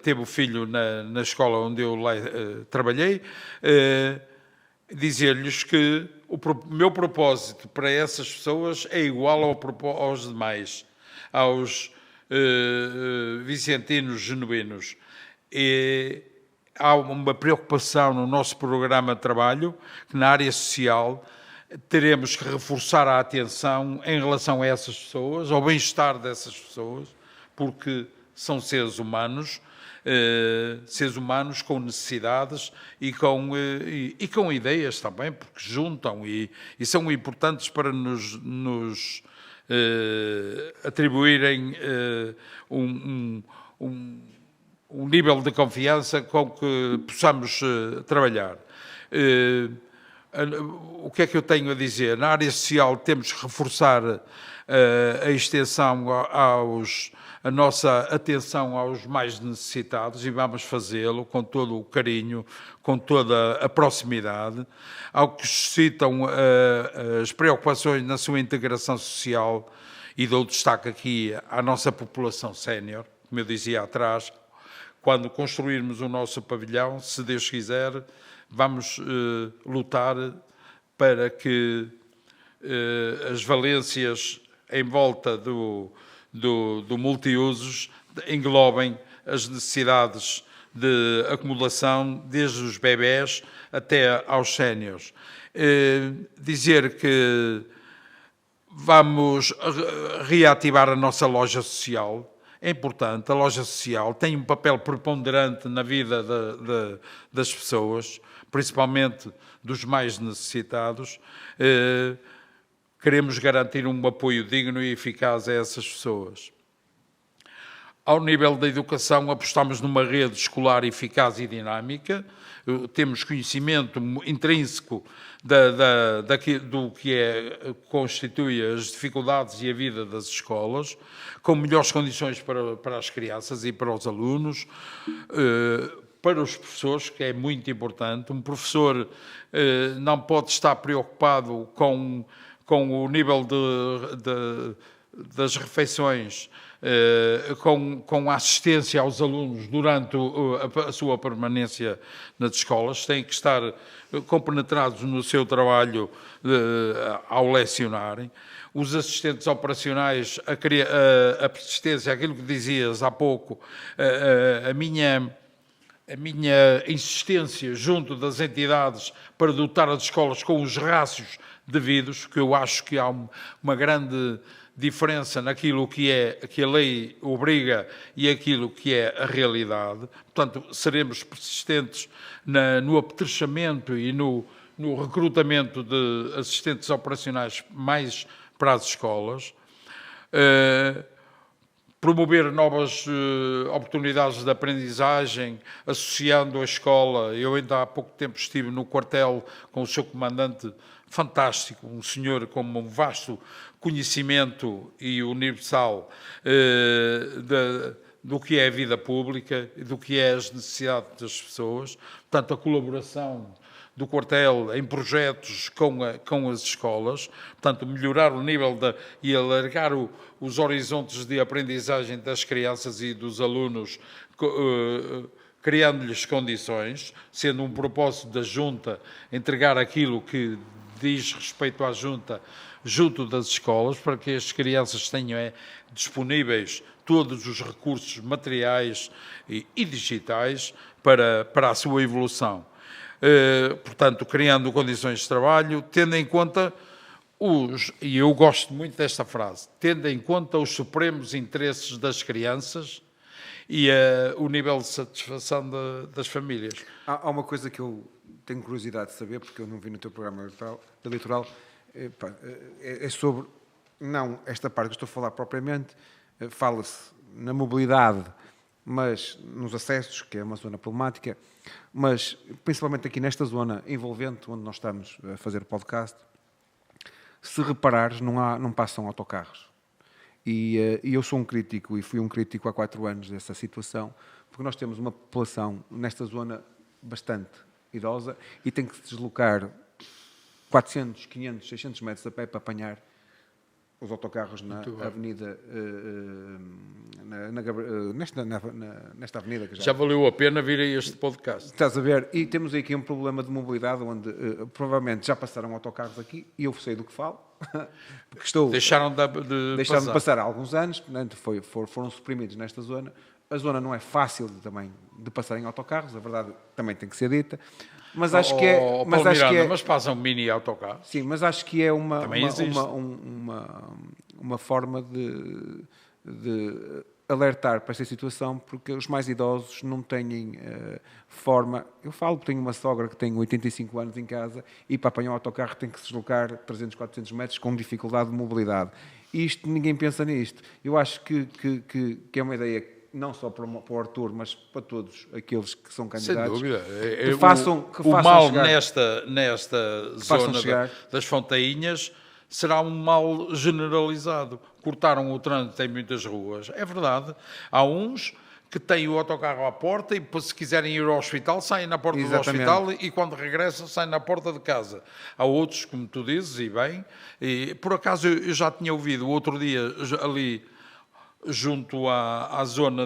teve o filho na escola onde eu lá trabalhei. Dizer-lhes que o meu propósito para essas pessoas é igual aos demais, aos vicentinos genuínos. E há uma preocupação no nosso programa de trabalho, que na área social teremos que reforçar a atenção em relação a essas pessoas, ao bem-estar dessas pessoas, porque são seres humanos com necessidades e com ideias também, porque juntam e são importantes para nos atribuírem um nível de confiança com que possamos trabalhar. O que é que eu tenho a dizer? Na área social temos que reforçar a extensão a nossa atenção aos mais necessitados, e vamos fazê-lo com todo o carinho, com toda a proximidade, ao que suscitam as preocupações na sua integração social, e dou destaque aqui à nossa população sénior, como eu dizia atrás. Quando construirmos o nosso pavilhão, se Deus quiser, vamos lutar para que as valências em volta do multiusos englobem as necessidades de acumulação, desde os bebés até aos séniores. Dizer que vamos reativar a nossa loja social. É importante, a loja social tem um papel preponderante na vida das pessoas, principalmente dos mais necessitados. Queremos garantir um apoio digno e eficaz a essas pessoas. Ao nível da educação, apostamos numa rede escolar eficaz e dinâmica. Temos conhecimento intrínseco do que constitui as dificuldades e a vida das escolas, com melhores condições para as crianças e para os alunos, para os professores, que é muito importante. Um professor não pode estar preocupado com o nível das refeições, com a assistência aos alunos durante a sua permanência nas escolas, têm que estar compenetrados no seu trabalho ao lecionarem. Os assistentes operacionais, a persistência, aquilo que dizias há pouco, a minha insistência junto das entidades para dotar as escolas com os rácios devidos, que eu acho que há uma grande diferença naquilo que a lei obriga e aquilo que é a realidade. Portanto, seremos persistentes no apetrechamento e no recrutamento de assistentes operacionais mais para as escolas. Promover novas oportunidades de aprendizagem, associando a escola. Eu ainda há pouco tempo estive no quartel com o seu comandante fantástico, um senhor com um vasto conhecimento e universal do que é a vida pública e do que é as necessidades das pessoas. Portanto, a colaboração do quartel em projetos com as escolas, portanto, melhorar o nível e alargar os horizontes de aprendizagem das crianças e dos alunos, criando-lhes condições, sendo um propósito da Junta entregar aquilo que diz respeito à Junta junto das escolas, para que as crianças tenham disponíveis todos os recursos materiais e digitais para a sua evolução. Portanto, criando condições de trabalho, tendo em conta e eu gosto muito desta frase, tendo em conta os supremos interesses das crianças e o nível de satisfação das famílias. Há uma coisa que eu tenho curiosidade de saber, porque eu não vi no teu programa eleitoral, é sobre, não esta parte que estou a falar propriamente, fala-se na mobilidade, mas nos acessos, que é uma zona problemática, mas principalmente aqui nesta zona envolvente, onde nós estamos a fazer o podcast, se reparares, não passam autocarros. E eu sou um crítico, e fui um crítico há 4 anos dessa situação, porque nós temos uma população nesta zona bastante idosa e tem que se deslocar 400, 500, 600 metros a pé para apanhar os autocarros na avenida, nesta avenida que já valeu a pena vir a este podcast. Estás a ver? E temos aqui um problema de mobilidade onde provavelmente já passaram autocarros aqui e eu sei do que falo. Porque deixaram de passar há alguns anos, portanto foram suprimidos nesta zona. A zona não é fácil também de passar em autocarros, a verdade também tem que ser dita. Mas acho que é. Mas passam mini autocarros. Sim, mas acho que é uma forma de alertar para esta situação, porque os mais idosos não têm forma. Eu falo que tenho uma sogra que tem 85 anos em casa e para apanhar um autocarro tem que se deslocar 300, 400 metros com dificuldade de mobilidade. E ninguém pensa nisto. Eu acho que é uma ideia não só para o Artur, mas para todos aqueles que são candidatos. Sem dúvida. Que façam o mal chegar, nesta zona das Fontainhas será um mal generalizado. Cortaram o trânsito em muitas ruas. É verdade. Há uns que têm o autocarro à porta e, se quiserem ir ao hospital, saem na porta do hospital e, quando regressam, saem na porta de casa. Há outros, como tu dizes, e bem. E, por acaso, eu já tinha ouvido outro dia ali junto à zona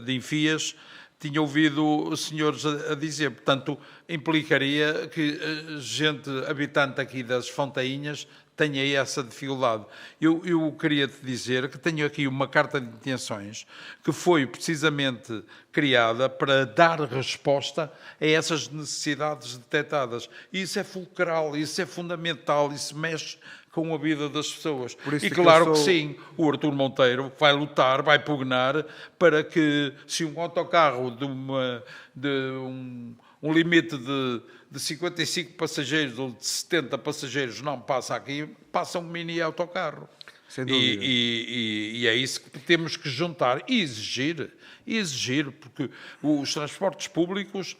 de Enfias, tinha ouvido senhores a dizer, portanto, implicaria que gente habitante aqui das Fontainhas tenha essa dificuldade. Eu queria te dizer que tenho aqui uma carta de intenções que foi precisamente criada para dar resposta a essas necessidades detectadas. E isso é fulcral, isso é fundamental, isso mexe com a vida das pessoas. E claro que sim, o Artur Monteiro vai lutar, vai pugnar para que, se um autocarro de um limite de 55 passageiros ou de 70 passageiros não passa aqui, passa um mini autocarro. Sem dúvida. E é isso que temos que juntar e exigir, porque os transportes públicos,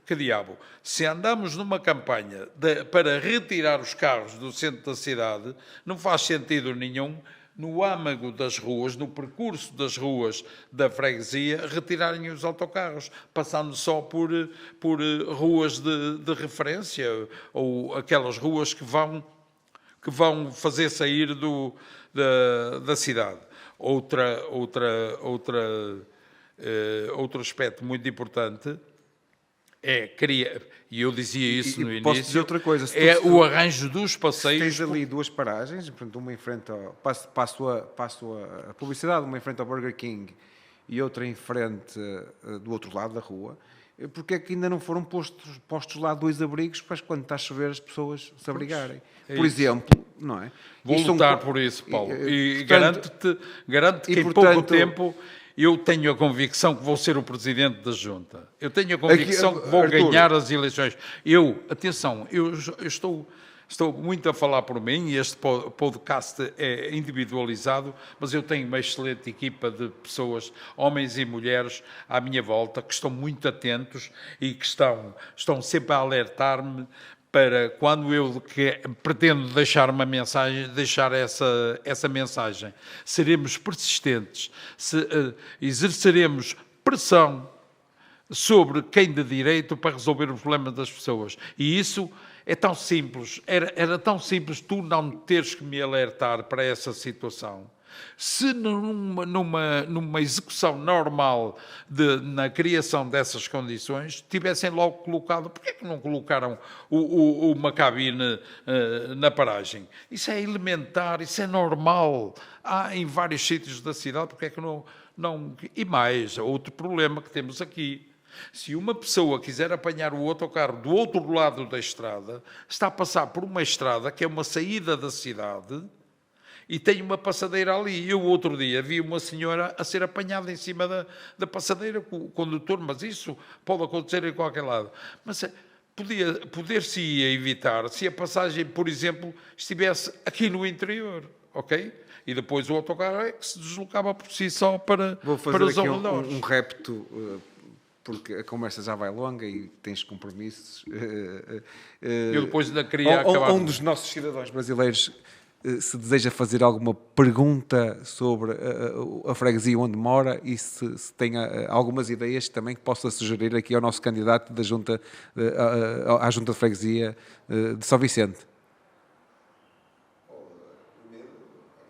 que diabo, se andamos numa campanha para retirar os carros do centro da cidade, não faz sentido nenhum no âmago das ruas, no percurso das ruas da freguesia, retirarem os autocarros, passando só por ruas de referência, ou aquelas ruas que que vão fazer sair da cidade. Outro aspecto muito importante e eu dizia isso no posso dizer início, outra coisa, o arranjo dos passeios. Tens ali duas paragens, portanto, uma em frente passo a publicidade, uma em frente ao Burger King e outra em frente do outro lado da rua. Porque é que ainda não foram postos lá 2 abrigos para quando está a chover as pessoas se abrigarem? Por exemplo, não é? Vou lutar por isso, Paulo. E garanto-te que em pouco tempo eu tenho a convicção que vou ser o presidente da Junta. Eu tenho a convicção que vou ganhar as eleições. Atenção, eu estou muito a falar por mim e este podcast é individualizado, mas eu tenho uma excelente equipa de pessoas, homens e mulheres, à minha volta, que estão muito atentos e que estão sempre a alertar-me para quando eu pretendo deixar uma mensagem, deixar essa mensagem. Seremos persistentes, exerceremos pressão sobre quem de direito para resolver o problema das pessoas. E isso é tão simples, era tão simples tu não teres que me alertar para essa situação. Se numa execução normal na criação dessas condições tivessem logo colocado, porquê que não colocaram uma cabine na paragem? Isso é elementar, isso é normal. Há em vários sítios da cidade, porquê que não... E mais, outro problema que temos aqui. Se uma pessoa quiser apanhar o autocarro do outro lado da estrada, está a passar por uma estrada que é uma saída da cidade e tem uma passadeira ali. Eu, outro dia, vi uma senhora a ser apanhada em cima da passadeira com o condutor, mas isso pode acontecer em qualquer lado. Mas poder-se-ia evitar se a passagem, por exemplo, estivesse aqui no interior, ok? E depois o autocarro é que se deslocava por si só para Vou fazer os aqui arredores. um repto, porque a conversa já vai longa e tens compromissos. Eu depois ainda queria acabar. Um dos nossos cidadãos brasileiros se deseja fazer alguma pergunta sobre a freguesia onde mora e se tem algumas ideias também que possa sugerir aqui ao nosso candidato da junta, à Junta de Freguesia de São Vicente. Primeiro,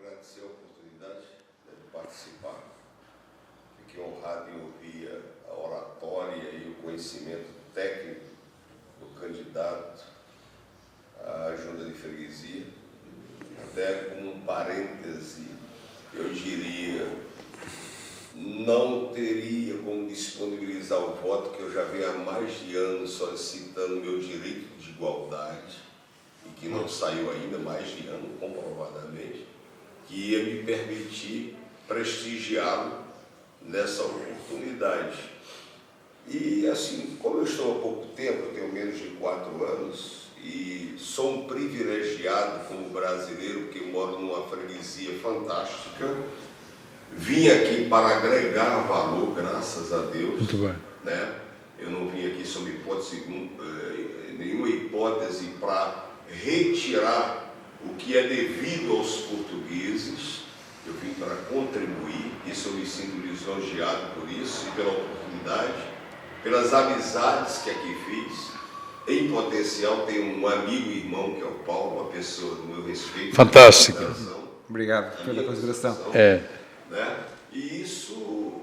agradecer a oportunidade de participar. Fiquei honrado em ouvir a oratória e o conhecimento técnico do candidato à Junta de Freguesia. Até como um parêntese, eu diria, não teria como disponibilizar o voto, que eu já venho há mais de anos solicitando meu direito de igualdade, e que não saiu ainda, mais de ano, comprovadamente, que ia me permitir prestigiá-lo nessa oportunidade. E assim, como eu estou há pouco tempo, eu tenho menos de 4 anos, e sou um privilegiado como brasileiro, porque moro numa freguesia fantástica. Vim aqui para agregar valor, graças a Deus. Muito bem. Né? Eu não vim aqui sob nenhuma hipótese para retirar o que é devido aos portugueses. Eu vim para contribuir, isso eu me sinto lisonjeado por isso e pela oportunidade, pelas amizades que aqui fiz. Em potencial, tenho um amigo e irmão, que é o Paulo, uma pessoa do meu respeito. Fantástica. Obrigado pela consideração. Né? E isso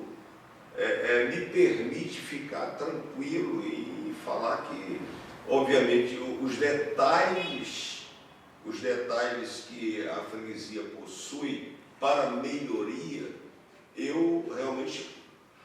me permite ficar tranquilo e falar que, obviamente, os detalhes que a freguesia possui para melhoria, eu realmente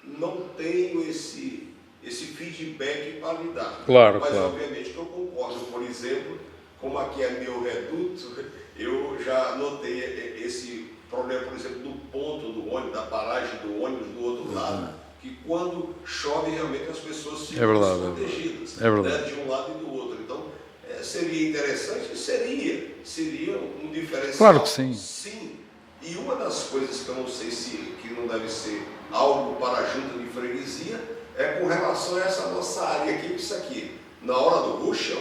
não tenho esse feedback para me dar. Claro, mas claro. Obviamente que eu concordo, por exemplo, como aqui é meu reduto, eu já notei esse problema, por exemplo, do ponto do ônibus, da paragem do ônibus do outro lado, que quando chove realmente as pessoas ficam desprotegidas, né, de um lado e do outro. Então, seria interessante? Seria um diferencial. Claro que sim. Sim. E uma das coisas que eu não sei que não deve ser algo para a junta de freguesia é com relação a essa nossa área aqui, isso aqui. Na hora do rush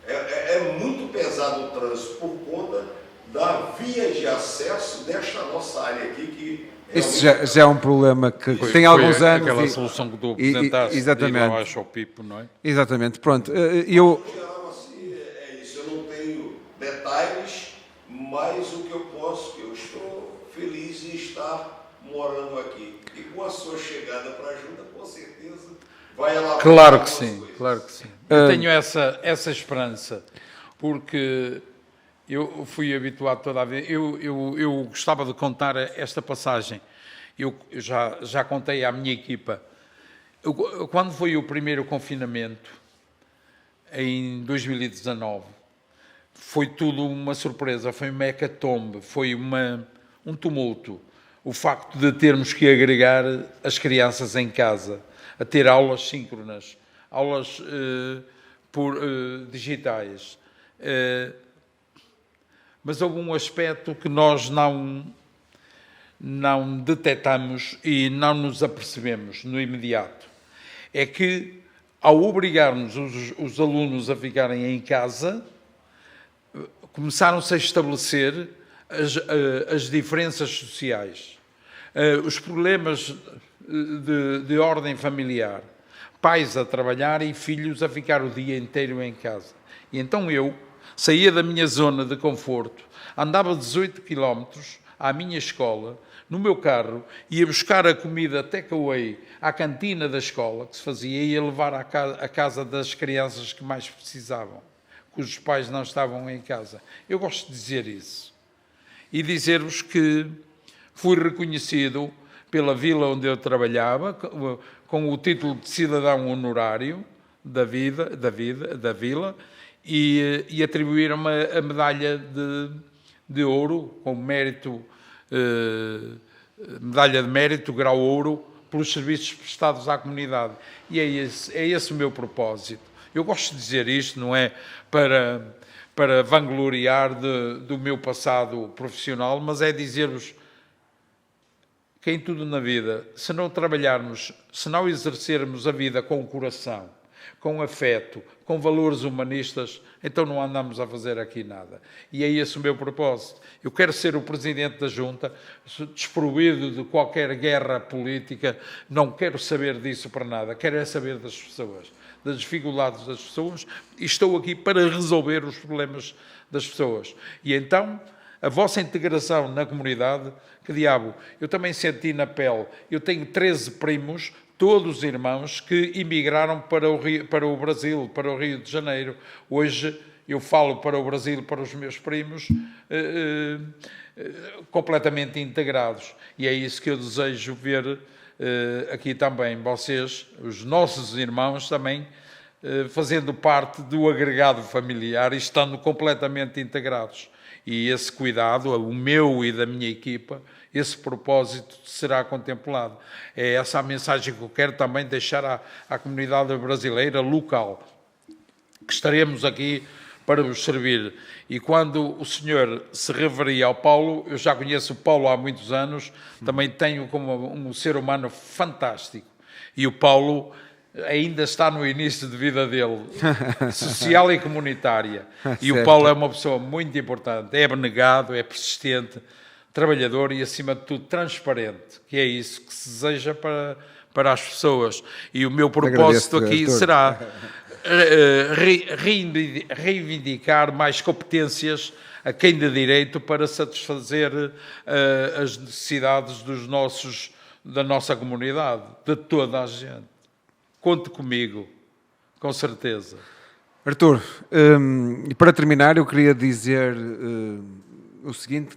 é muito pesado o trânsito por conta da via de acesso desta nossa área aqui que... Isso já é um problema que tem alguns anos. Aquela solução que tu apresentaste, exatamente. Abaixo ao Pipo, não é? Exatamente, pronto. Em geral, assim, é isso. Eu não tenho detalhes falando aqui. E com a sua chegada para a junta, com certeza, vai alavancar Claro que as sim, coisas. claro que sim. Eu tenho essa esperança, porque eu fui habituado toda a vida. Eu gostava de contar esta passagem. Eu já contei à minha equipa. Quando foi o primeiro confinamento, em 2019, foi tudo uma surpresa, foi uma hecatombe, foi um tumulto. O facto de termos que agregar as crianças em casa, a ter aulas síncronas, aulas digitais. Mas houve um aspecto que nós não detectamos e não nos apercebemos no imediato. É que, ao obrigarmos os alunos a ficarem em casa, começaram-se a estabelecer as diferenças sociais, os problemas de ordem familiar, pais a trabalhar e filhos a ficar o dia inteiro em casa. E então eu saía da minha zona de conforto, andava 18 quilómetros à minha escola, no meu carro, ia buscar a comida takeaway à cantina da escola, que se fazia, e ia levar à casa das crianças que mais precisavam, cujos pais não estavam em casa. Eu gosto de dizer isso. E dizer-vos que fui reconhecido pela vila onde eu trabalhava, com o título de cidadão honorário da vila, e atribuíram-me a medalha de ouro, com mérito, medalha de mérito, grau ouro, pelos serviços prestados à comunidade. E é esse o meu propósito. Eu gosto de dizer isto, não é para vangloriar do meu passado profissional, mas é dizer-vos que em tudo na vida, se não trabalharmos, se não exercermos a vida com o coração, com afeto, com valores humanistas, então não andamos a fazer aqui nada. E é esse o meu propósito. Eu quero ser o presidente da junta, desprovido de qualquer guerra política, não quero saber disso para nada, quero é saber das pessoas, das dificuldades das pessoas, e estou aqui para resolver os problemas das pessoas. E então, a vossa integração na comunidade, que diabo, eu também senti na pele, eu tenho 13 primos, todos irmãos, que emigraram para o Brasil, para o Rio de Janeiro. Hoje eu falo para o Brasil, para os meus primos, completamente integrados. E é isso que eu desejo ver aqui também, vocês, os nossos irmãos também, fazendo parte do agregado familiar e estando completamente integrados. E esse cuidado, o meu e da minha equipa, esse propósito será contemplado. É essa a mensagem que eu quero também deixar à comunidade brasileira local, que estaremos aqui para vos servir. E quando o senhor se referia ao Paulo, eu já conheço o Paulo há muitos anos, também tenho como um ser humano fantástico. E o Paulo ainda está no início de vida dele, social e comunitária. E o Paulo é uma pessoa muito importante, é abnegado, é persistente, trabalhador e, acima de tudo, transparente, que é isso que se deseja para as pessoas. E o meu propósito aqui será reivindicar mais competências a quem de direito para satisfazer as necessidades da nossa comunidade, de toda a gente. Conte comigo, com certeza. Artur, e para terminar eu queria dizer o seguinte,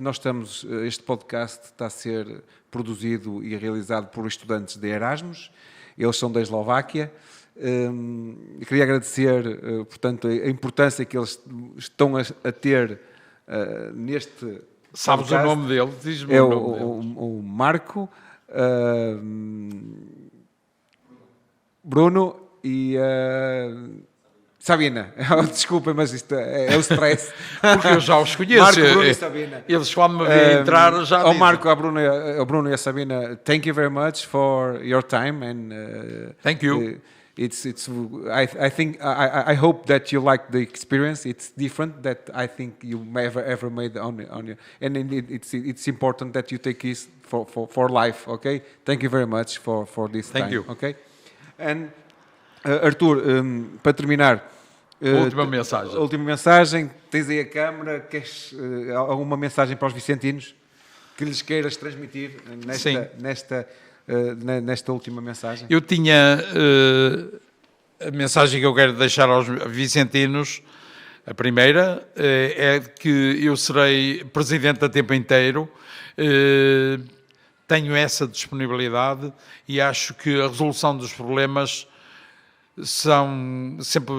este podcast está a ser produzido e realizado por estudantes de Erasmus, eles são da Eslováquia. Queria agradecer, portanto, a importância que eles estão a ter neste Sabes podcast. o nome dele? Diz-me É o nome dele. o Marco, Bruno e Sabina. Desculpem, mas isto é o stress. Porque eu já os conheço. Marco, Bruno e Sabina. Eles, quando me veem entrar, já ao dizem. Marco, ao Bruno e a Sabina, thank you very much for your time and Thank you. I think I hope that you like the experience. It's different that I think you may ever made on your, and it's important that you take this for life. Okay, thank you very much for this Thank time. you. Okay, and Artur, para terminar. Última mensagem. Última mensagem, tens aí a câmara, queres alguma mensagem para os vicentinos? que lhes queiras transmitir Sim. nesta última mensagem? Eu tinha a mensagem que eu quero deixar aos vicentinos. A primeira é que eu serei presidente a tempo inteiro, tenho essa disponibilidade e acho que a resolução dos problemas são sempre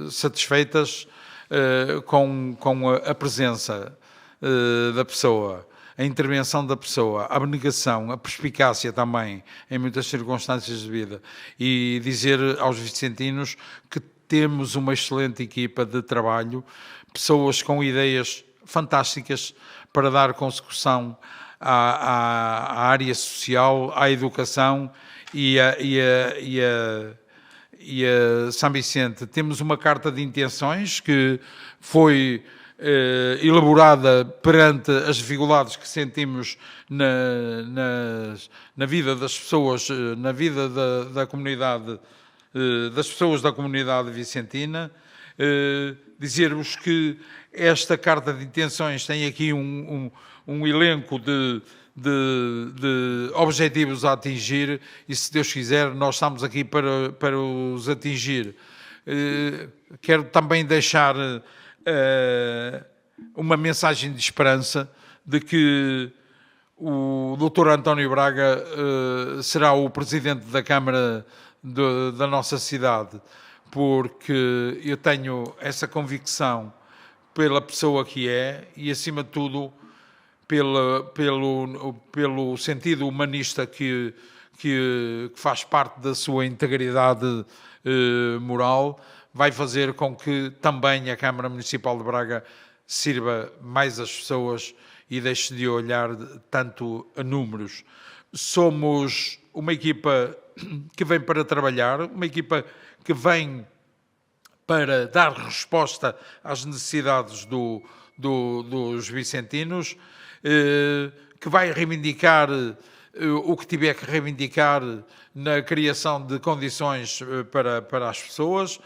satisfeitas com a presença da pessoa, a intervenção da pessoa, a abnegação, a perspicácia também em muitas circunstâncias de vida, e dizer aos vicentinos que temos uma excelente equipa de trabalho, pessoas com ideias fantásticas para dar consecução à área social, à educação e a São Vicente. Temos uma carta de intenções que foi elaborada perante as dificuldades que sentimos na vida das pessoas, na vida da comunidade, das pessoas da comunidade vicentina. Dizer-vos que esta carta de intenções tem aqui um elenco de objetivos a atingir e, se Deus quiser, nós estamos aqui para os atingir. Quero também deixar uma mensagem de esperança de que o Dr. António Braga será o Presidente da Câmara da nossa cidade, porque eu tenho essa convicção pela pessoa que é e, acima de tudo, pelo sentido humanista que faz parte da sua integridade moral, vai fazer com que também a Câmara Municipal de Braga sirva mais as pessoas e deixe de olhar tanto a números. Somos uma equipa que vem para trabalhar, uma equipa que vem para dar resposta às necessidades dos vicentinos, que vai reivindicar o que tiver que reivindicar na criação de condições para as pessoas,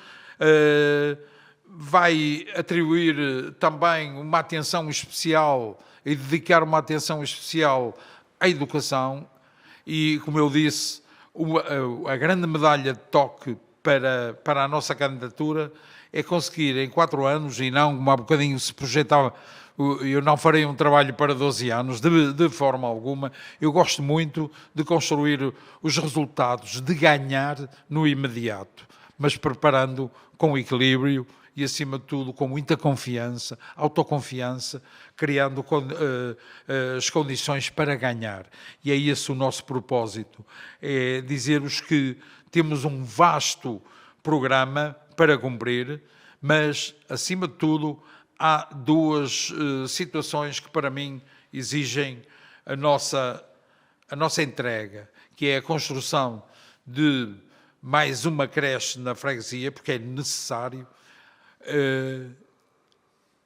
vai atribuir também uma atenção especial e dedicar uma atenção especial à educação e, como eu disse, a grande medalha de toque para a nossa candidatura é conseguir em 4 anos, e não como há bocadinho se projetava, eu não farei um trabalho para 12 anos, de forma alguma. Eu gosto muito de construir os resultados, de ganhar no imediato, mas preparando com equilíbrio e, acima de tudo, com muita confiança, autoconfiança, criando as condições para ganhar. E é esse o nosso propósito, é dizer-vos que temos um vasto programa para cumprir, mas, acima de tudo, há 2 situações que, para mim, exigem a nossa entrega, que é a construção de mais uma creche na freguesia, porque é necessário,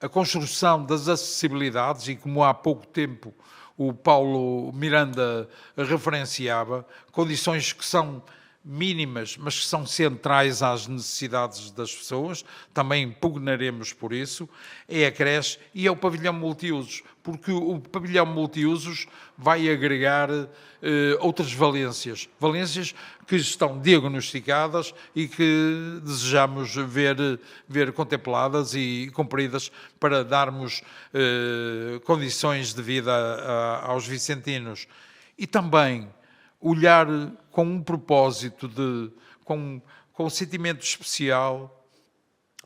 a construção das acessibilidades, e como há pouco tempo o Paulo Miranda referenciava, condições que são mínimas, mas que são centrais às necessidades das pessoas, também pugnaremos por isso, é a creche e é o pavilhão multiusos, porque o pavilhão multiusos vai agregar outras valências que estão diagnosticadas e que desejamos ver contempladas e cumpridas para darmos condições de vida aos vicentinos. E também olhar com um propósito, com um sentimento especial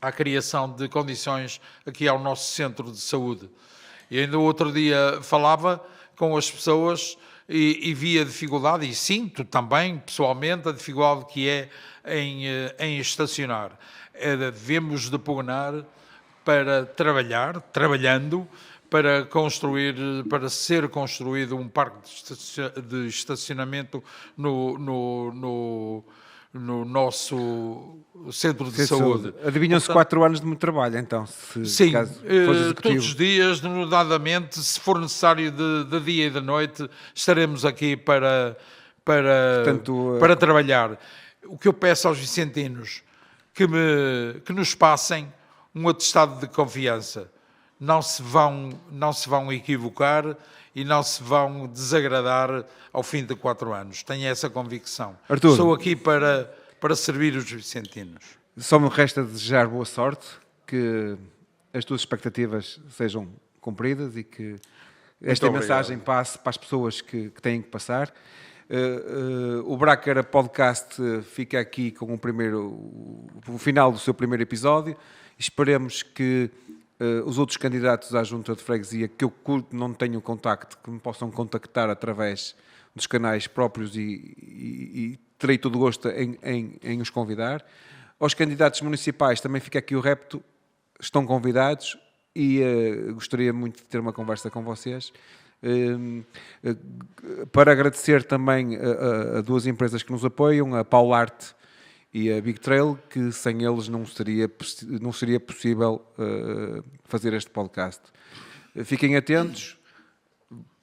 à criação de condições aqui ao nosso centro de saúde. E ainda outro dia falava com as pessoas e via a dificuldade, e sinto também pessoalmente a dificuldade que é em estacionar. Devemos de pugnar para trabalhando, para ser construído um parque de estacionamento no nosso centro de saúde. Adivinham-se 4 anos de muito trabalho, então, sim, caso for executivo. todos os dias, denodadamente, se for necessário de dia e de noite, estaremos aqui para trabalhar. O que eu peço aos vicentinos, que nos passem um atestado de confiança não se vão equivocar e não se vão desagradar ao fim de 4 anos. Tenho essa convicção. Artur. Estou aqui para servir os vicentinos. Só me resta desejar boa sorte, que as tuas expectativas sejam cumpridas e que esta obrigado. mensagem passe para as pessoas que têm que passar. O Brácara Podcast fica aqui com o final do seu primeiro episódio. Esperemos que os outros candidatos à Junta de Freguesia, que eu não tenho contacto, que me possam contactar através dos canais próprios e terei todo o gosto em os convidar. Aos candidatos municipais também fica aqui o repto, estão convidados e gostaria muito de ter uma conversa com vocês. Para agradecer também a 2 empresas que nos apoiam, a Paularte e a Big Trail, que sem eles não seria possível fazer este podcast. Fiquem atentos,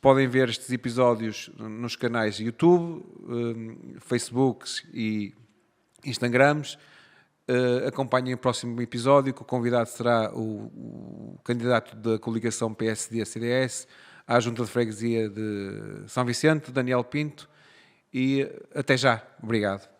podem ver estes episódios nos canais YouTube, Facebooks e Instagrams. Acompanhem o próximo episódio, que o convidado será o candidato da coligação PSD-CDS à Junta de Freguesia de São Vicente, Daniel Pinto, e até já. Obrigado.